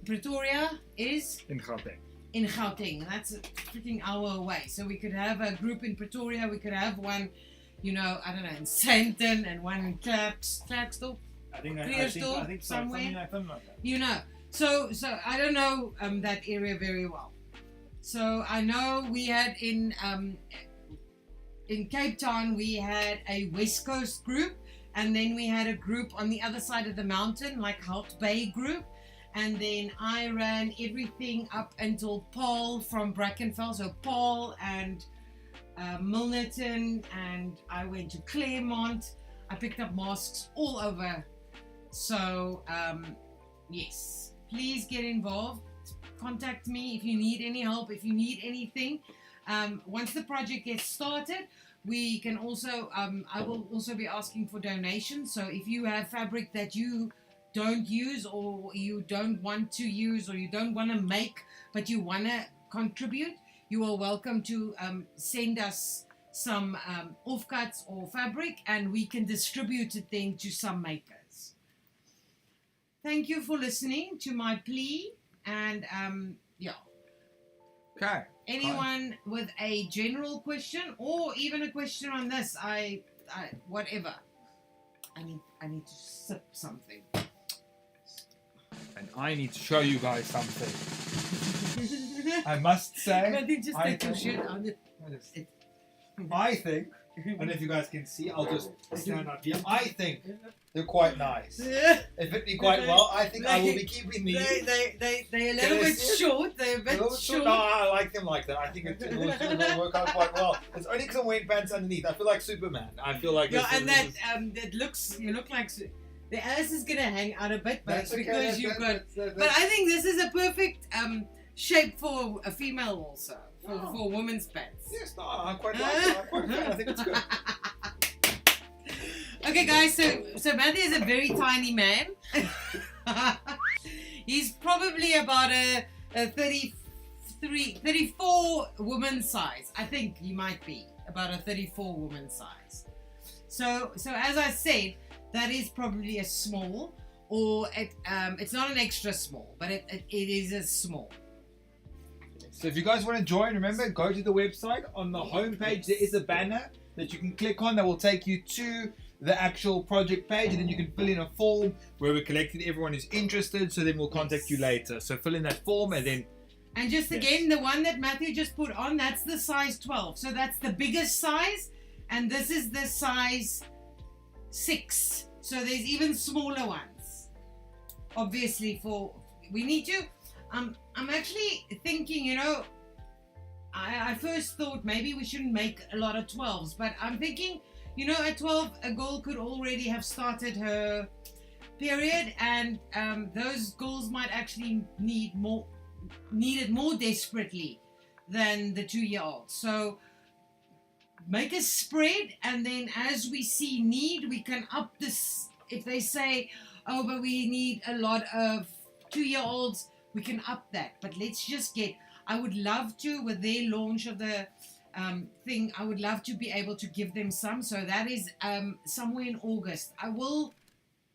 Pretoria is in Gauteng. In Gauteng, that's a freaking hour away. So we could have a group in Pretoria. We could have one, you know, I don't know, in Sandton, and one in Klerksdorp. I think somewhere. Something like that. You know, so I don't know that area very well. So I know we had in Cape Town, we had a West Coast group, and then we had a group on the other side of the mountain, like Hout Bay group, and then I ran everything up until Paul from Brackenfell, so Paul and Milnerton, and I went to Claremont. I picked up masks all over. So yes, please get involved. Contact me if you need any help, if you need anything. Once the project gets started, we can also I will also be asking for donations. So if you have fabric that you don't use, or you don't want to use, or you don't want to make but you want to contribute, you are welcome to send us some offcuts or fabric, and we can distribute it then to some makers. thank you for listening to my plea. And yeah. Okay. Anyone with a general question or even a question on this, I whatever. I need to sip something. And I need to show you guys something. I must say, I think, and if you guys can see, I'll just stand up here. I think they're quite nice. They fit me quite well. I think I will be keeping these. They're a little bit short. They're a bit short. No, I like them like that. I think it will work out quite well. It's only because I'm wearing pants underneath. I feel like Superman. I feel like yeah, and that looks. You look like. The ass is gonna hang out a bit, but it's because you've got. But I think this is a perfect shape for a female also. For women's pants. Yes, no, I quite like it. I think it's good. Okay, guys, so Matthew is a very tiny man. He's probably about a 34 woman size. I think he might be about a 34 woman size. So as I said, that is probably a small, or it's not an extra small, but it is a small. So if you guys want to join, remember, go to the website. On the homepage, there is a banner that you can click on that will take you to the actual project page, and then you can fill in a form where we're collecting everyone who's interested, so then we'll contact you later. So fill in that form and then... And just again, the one that Matthew just put on, that's the size 12. So that's the biggest size, and this is the size 6. So there's even smaller ones. Obviously we need to... I'm actually thinking, you know, I first thought maybe we shouldn't make a lot of 12s, but I'm thinking, you know, at 12, a girl could already have started her period, and those girls might actually need it more desperately than the 2-year-olds. So make a spread, and then as we see need, we can up this. If they say, oh, but we need a lot of 2-year-olds, we can up that. But let's just get, I would love to, with their launch of the thing, I would love to be able to give them some. So that is somewhere in August. I will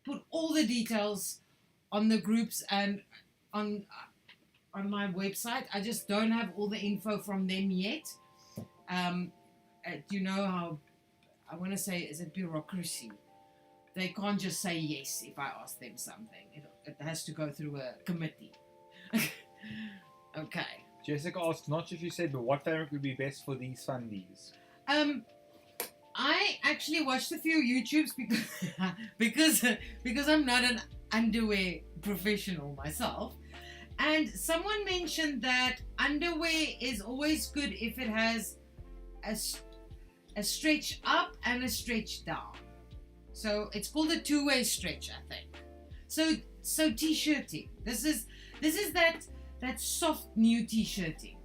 put all the details on the groups and on my website. I just don't have all the info from them yet. You know how, I want to say, is it bureaucracy? They can't just say yes if I ask them something. It has to go through a committee. Okay. Jessica asked, not sure if you said, but what fabric would be best for these fundies? I actually watched a few YouTubes because I'm not an underwear professional myself, and someone mentioned that underwear is always good if it has a stretch up and a stretch down. So it's called a two-way stretch, I think. So t-shirting. This is that soft new t-shirting.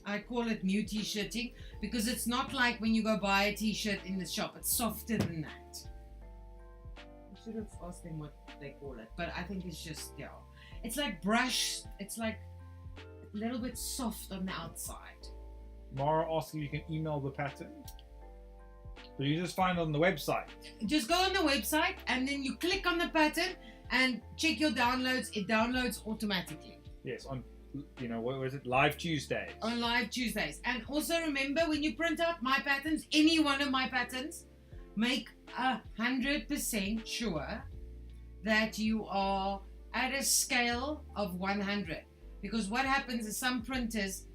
I call it new t-shirting because it's not like when you go buy a t-shirt in the shop. It's softer than that. I should have asked them what they call it, but I think it's just, yeah. It's like brush. It's like a little bit soft on the outside. Mara asked if you can email the pattern. So you just find it on the website. Just go on the website and then you click on the pattern and check your downloads. It downloads automatically. Yes, on, you know, what was it? Live Tuesdays. On Live Tuesdays. And also remember, when you print out my patterns, any one of my patterns, make 100% sure that you are at a scale of 100. Because what happens is some printers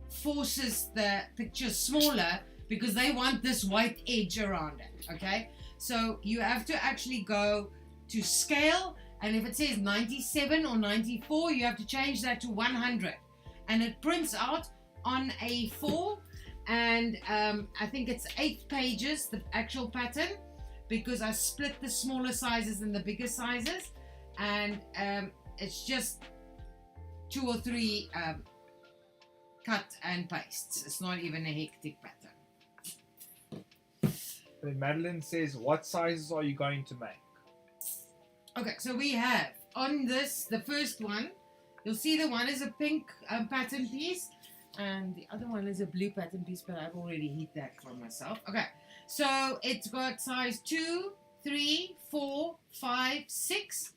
forces the picture smaller because they want this white edge around it, okay? So you have to actually go to scale, and if it says 97 or 94, you have to change that to 100. And it prints out on A4, and I think it's 8 pages, the actual pattern, because I split the smaller sizes and the bigger sizes, and it's just 2 or 3 cut and pastes. It's not even a hectic pattern. Then Madeline says, what sizes are you going to make? Okay, so we have on this, the first one, you'll see the one is a pink pattern piece, and the other one is a blue pattern piece, but I've already hit that for myself. Okay, so it's got size 2, 3, 4, 5, 6,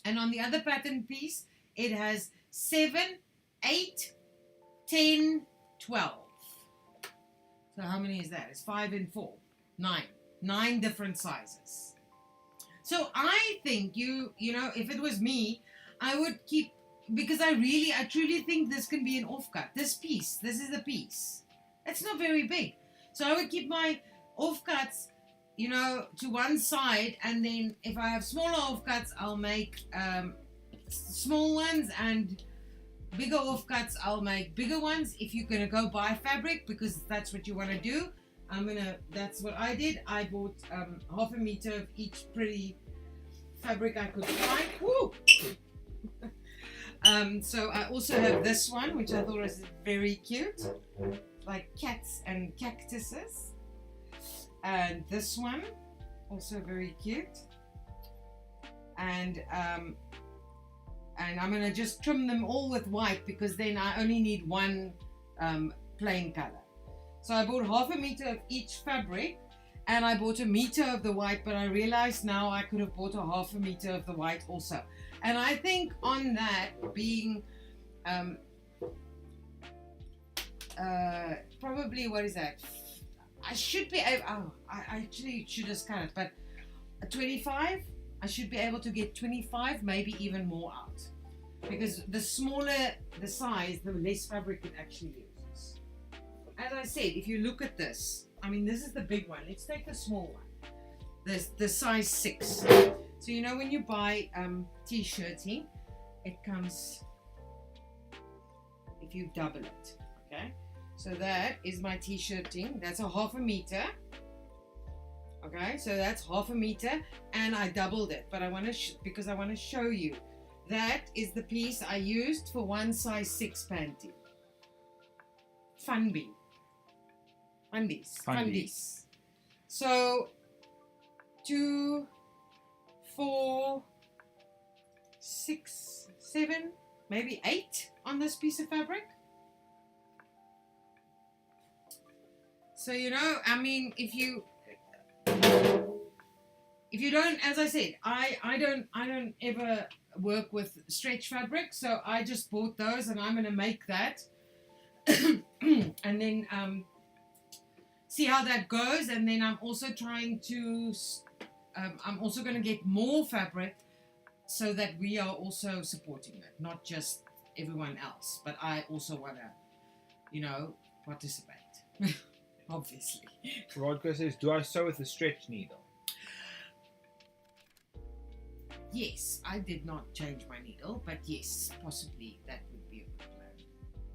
And on the other pattern piece, it has 7, 8, 10, 12. So how many is that? It's 5 and 4. 9. 9 different sizes. So I think you know, if it was me, I would keep, because I truly think this can be an offcut. This is the piece. It's not very big. So I would keep my offcuts, you know, to one side, and then if I have smaller offcuts, I'll make small ones, and bigger offcuts, I'll make bigger ones. If you're gonna go buy fabric because that's what you want to do, that's what I did. I bought 1/2 meter of each pretty fabric I could find. Woo! So I also have this one, which I thought was very cute, like cats and cactuses. And this one, also very cute. And I'm gonna just trim them all with white, because then I only need one plain color. So I bought 1/2 meter of each fabric, and I bought 1 meter of the white, but I realized now I could have bought 1/2 meter of the white also. And I think on that being probably, what is that? I should be able, I actually should have cut it, but 25, I should be able to get 25, maybe even more out. Because the smaller the size, the less fabric it actually uses. As I said, if you look at this, I mean, this is the big one. Let's take the small one. There's the size 6. So you know when you buy t-shirting, it comes, if you double it, okay? So that is my t-shirting. That's 1/2 meter. Okay, so that's 1/2 meter, and I doubled it. But I want to, because I want to show you, that is the piece I used for one size 6 panty. Fundies. So 2, 4, 6, 7, maybe 8 on this piece of fabric. So, you know, I mean, if you don't, as I said, I don't ever work with stretch fabric, so I just bought those, and I'm gonna make that and then see how that goes. And then I'm also trying to I'm also going to get more fabric, so that we are also supporting it, not just everyone else, but I also want to, you know, participate. Obviously. Rodko says, do I sew with a stretch needle? Yes, I did not change my needle, but yes, possibly that would be a good plan.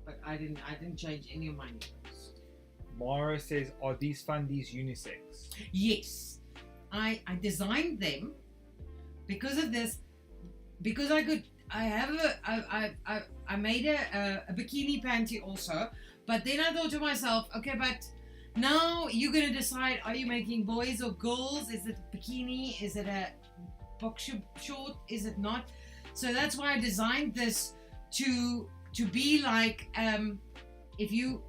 But I didn't change any of my needles. Mara says, are these Fundies unisex? Yes, I designed them because of this, because I made a bikini panty also, but then I thought to myself, okay, but now you're going to decide, are you making boys or girls? Is it bikini? Is it a boxer short? Is it not? So that's why I designed this to be like, if you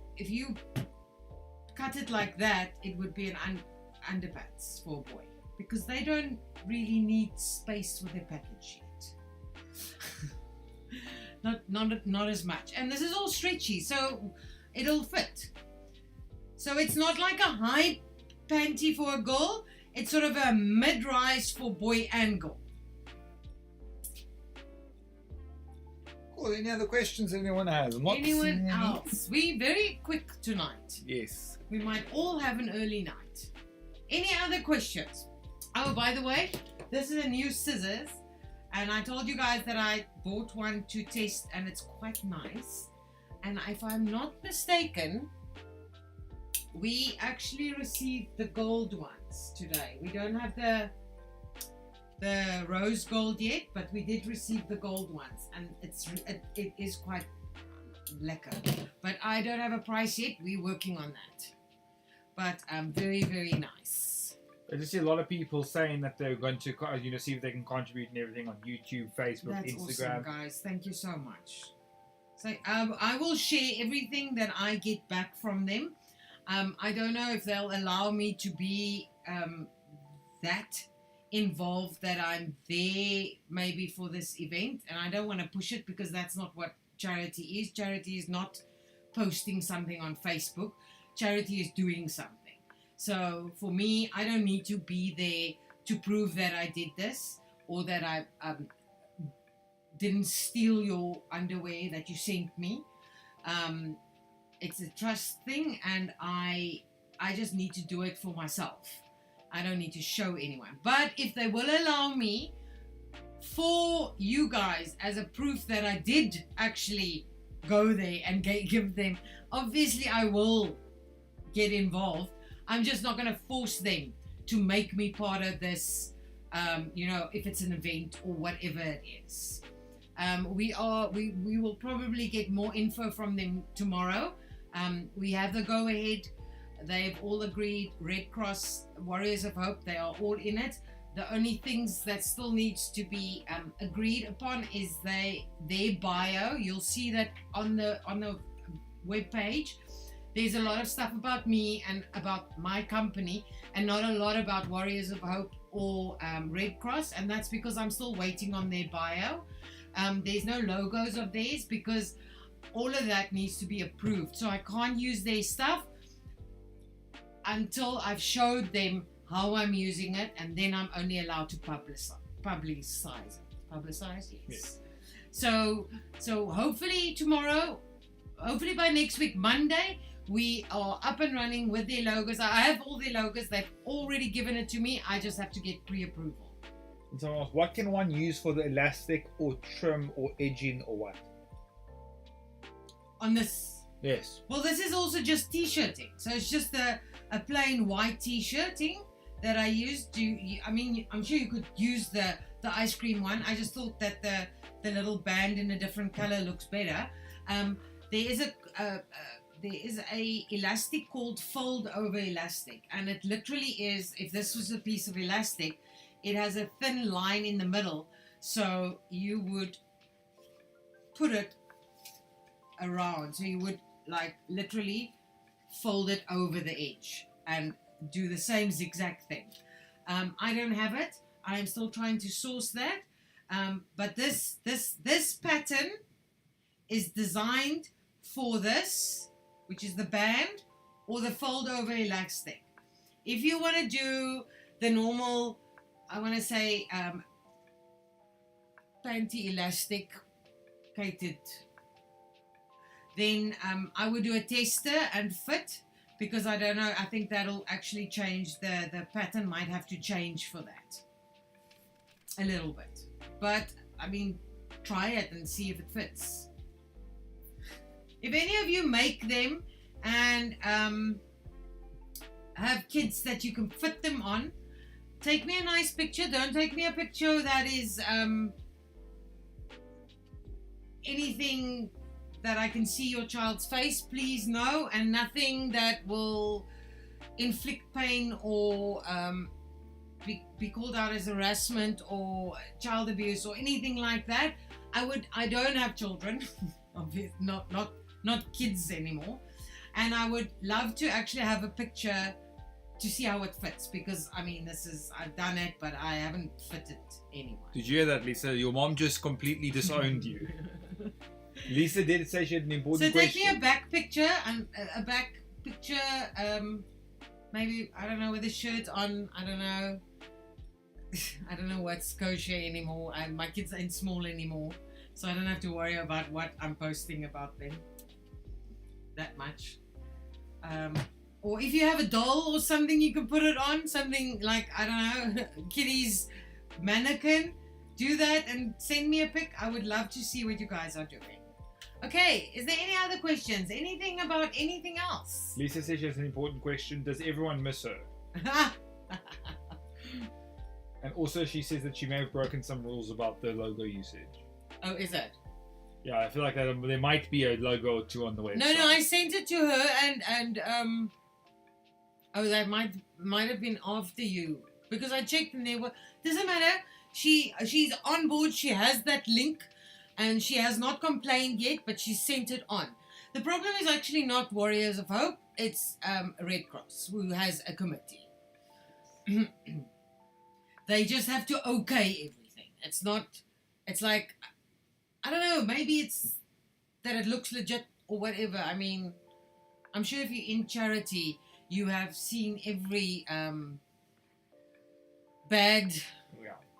cut it like that, it would be an underpants for a boy, because they don't really need space with their package yet. not as much. And this is all stretchy, so it'll fit. So it's not like a high panty for a girl, it's sort of a mid-rise for boy and girl. Cool. Any other questions anyone has? Anyone else? We're very quick tonight. Yes. We might all have an early night. Any other questions? Oh, by the way, this is a new scissors, and I told you guys that I bought one to test, and it's quite nice. And if I'm not mistaken, we actually received the gold ones today. We don't have the rose gold yet, but we did receive the gold ones, and it is quite lekker. But I don't have a price yet. We're working on that. But very, very nice. I just see a lot of people saying that they're going to, you know, see if they can contribute and everything on YouTube, Facebook, That's Instagram. Awesome, guys. Thank you so much. So I will share everything that I get back from them. I don't know if they'll allow me to be that involved that I'm there maybe for this event, and I don't want to push it because that's not what charity is. Charity is not posting something on Facebook. Charity is doing something. So for me, I don't need to be there to prove that I did this or that I didn't steal your underwear that you sent me. It's a trust thing, and I just need to do it for myself. I don't need to show anyone. But if they will allow me for you guys as a proof that I did actually go there and give them, obviously I will get involved. I'm just not going to force them to make me part of this, if it's an event or whatever it is. We will probably get more info from them tomorrow. We have the go-ahead. They've all agreed. Red Cross, Warriors of Hope, they are all in it. The only things that still needs to be agreed upon is their bio. You'll see that on the web page. There's a lot of stuff about me and about my company, and not a lot about Warriors of Hope or Red Cross, and that's because I'm still waiting on their bio. There's no logos of theirs because all of that needs to be approved. So I can't use their stuff until I've showed them how I'm using it, and then I'm only allowed to publicize it. Publicize, yes. So hopefully tomorrow, hopefully by next week, Monday, we are up and running with their logos. I have all their logos. They've already given it to me. I just have to get pre-approval. And someone else, what can one use for the elastic or trim or edging or what? On this? Yes. Well, this is also just t-shirting. So it's just a plain white t-shirting that I used. I'm sure you could use the ice cream one. I just thought that the little band in a different color looks better. There is a elastic called fold over elastic, and it literally is, if this was a piece of elastic, it has a thin line in the middle, so you would put it around, so you would like literally fold it over the edge and do the same zigzag thing. I don't have it. I am still trying to source that, but this pattern is designed for this, which is the band or the fold over elastic. If you want to do the normal, I want to say panty elastic cated, then I would do a tester and fit, because I don't know, I think that'll actually change, the pattern might have to change for that a little bit, but I mean, try it and see if it fits. If any of you make them and have kids that you can fit them on, take me a nice picture. Don't take me a picture that is anything that I can see your child's face, please, no, and nothing that will inflict pain or be called out as harassment or child abuse or anything like that. I don't have children, not kids anymore, and I would love to actually have a picture to see how it fits, because I mean, I've done it, but I haven't fitted anyone. Did you hear that, Lisa? Your mom just completely disowned you. Lisa did say she had an important question. So take me a back picture, and maybe, I don't know, with a shirt on, I don't know what's kosher anymore, and my kids ain't small anymore, so I don't have to worry about what I'm posting about them that much. Or if you have a doll or something, you can put it on, something like, I don't know, Kitty's mannequin, do that and send me a pic. I would love to see what you guys are doing. Okay, is there any other questions? Anything about anything else? Lisa says she has an important question. Does everyone miss her? And also she says that she may have broken some rules about the logo usage. Oh, is it? Yeah, I feel like there might be a logo or two on the website. No, I sent it to her and oh, that might have been after you, because I checked and there were, doesn't matter. She's on board. She has that link, and she has not complained yet, but she sent it on. The problem is actually not Warriors of Hope. It's Red Cross, who has a committee. They just have to okay everything. It's not, it's like, I don't know, maybe it's that it looks legit or whatever. I mean, I'm sure if you're in charity, you have seen every bad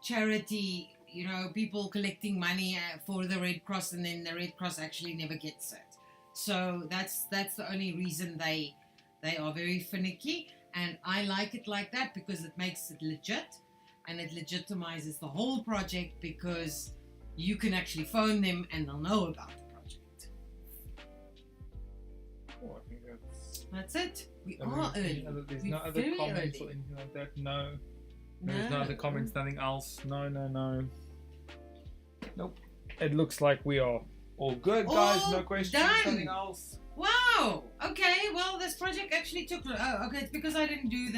charity, you know, people collecting money for the Red Cross, and then the Red Cross actually never gets it. So that's the only reason they are very finicky, and I like it like that because it makes it legit, and it legitimizes the whole project because you can actually phone them and they'll know about the project. Cool, I think that's it. We are early. There's no other comments or anything like that? No. There's no other comments, nothing else. No. Nope. It looks like we are all good, guys. No questions, nothing else. Wow. Okay. Well, this project actually took. Oh, okay. It's because I didn't do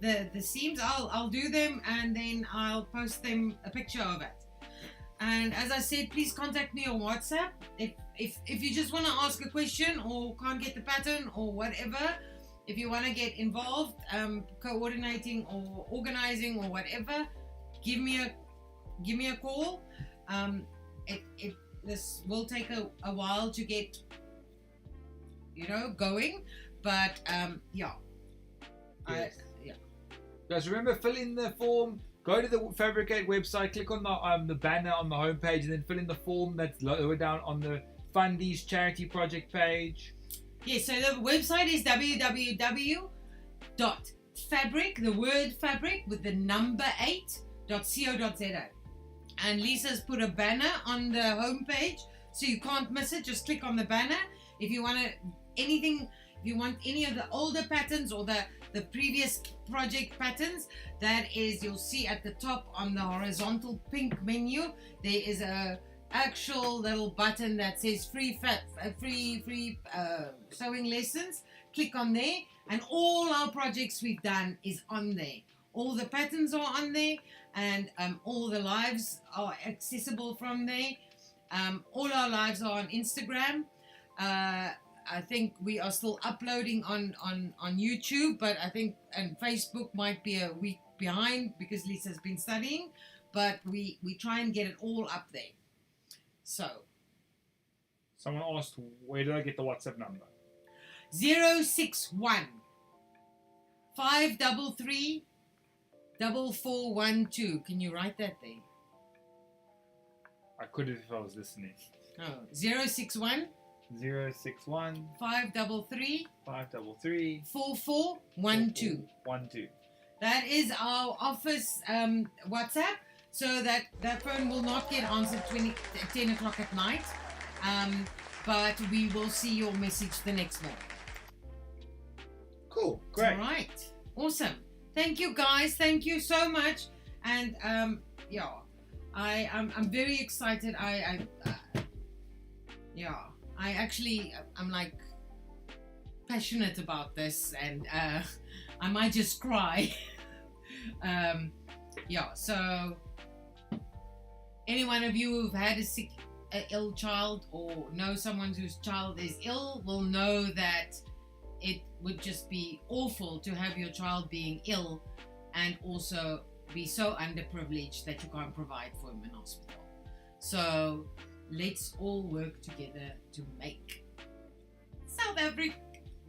the seams. I'll do them and then I'll post them a picture of it. And as I said, please contact me on WhatsApp if you just want to ask a question or can't get the pattern or whatever. If you want to get involved, coordinating or organizing or whatever, give me a call. This will take a while to get, you know, going, but yeah. Yes. Guys, remember, fill in the form. Go to the Fabric8 website, click on the banner on the homepage, and then fill in the form that's lower down on the Fundies charity project page. Yes, so the website is www.fabric, the word fabric with the number 8.co.za. And Lisa's put a banner on the homepage, so you can't miss it. Just click on the banner. If you want anything, if you want any of the older patterns or the previous project patterns, that is, you'll see at the top on the horizontal pink menu, there is a actual little button that says free sewing lessons. Click on there, and all our projects we've done is on there. All the patterns are on there, and all the lives are accessible from there. All our lives are on Instagram. I think we are still uploading on YouTube, but I think and Facebook might be a week behind because Lisa's been studying, but we try and get it all up there. So someone asked, where did I get the WhatsApp number? 061 533 4412. Can you write that there? I could if I was listening. Oh, 061 533 4412. That is our office WhatsApp, so that phone will not get answered 10 o'clock at night, but we will see your message the next morning. Cool, great. All right, awesome. Thank you, guys. Thank you so much. And yeah, I'm very excited. I'm like passionate about this, and I might just cry. Yeah, so any one of you who've had an ill child or know someone whose child is ill will know that it would just be awful to have your child being ill and also be so underprivileged that you can't provide for him in hospital. So let's all work together to make South Africa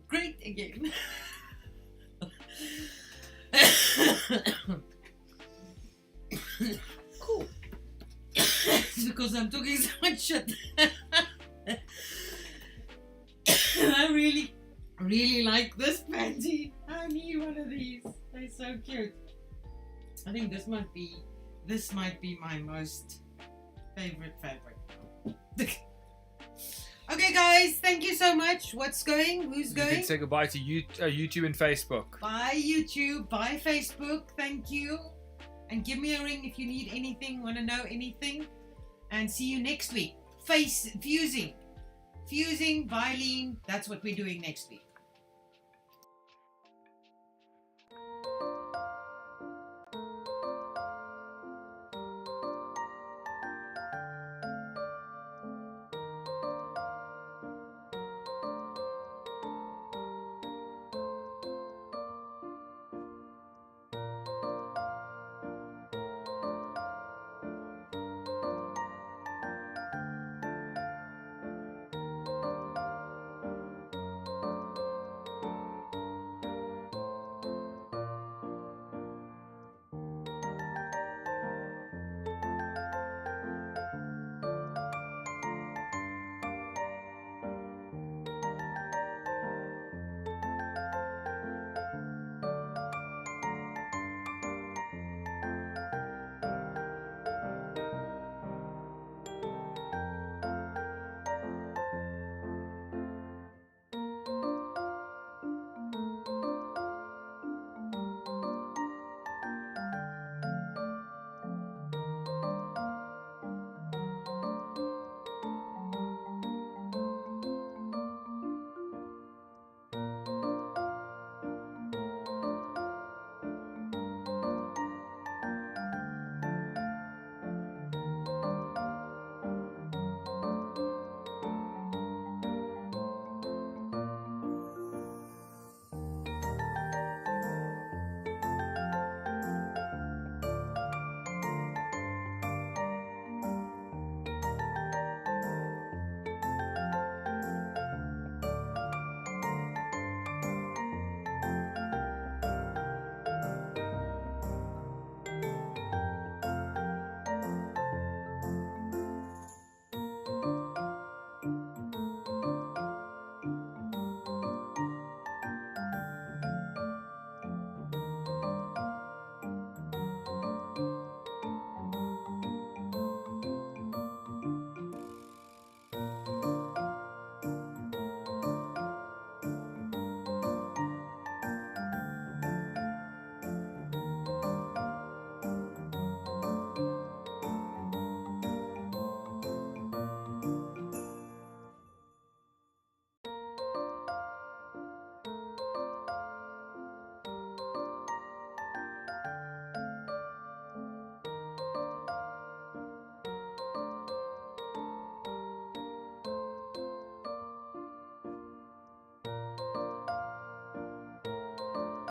great again. Cool. It's because I'm talking so much shit. I really like this panty. I need one of these. They're so cute. I think this might be my most favorite fabric. Okay, guys, thank you so much. What's going? Who's going? You can say goodbye to YouTube and Facebook. Bye YouTube, bye Facebook. Thank you, and give me a ring if you need anything, want to know anything, and see you next week. Fusing violin. That's what we're doing next week.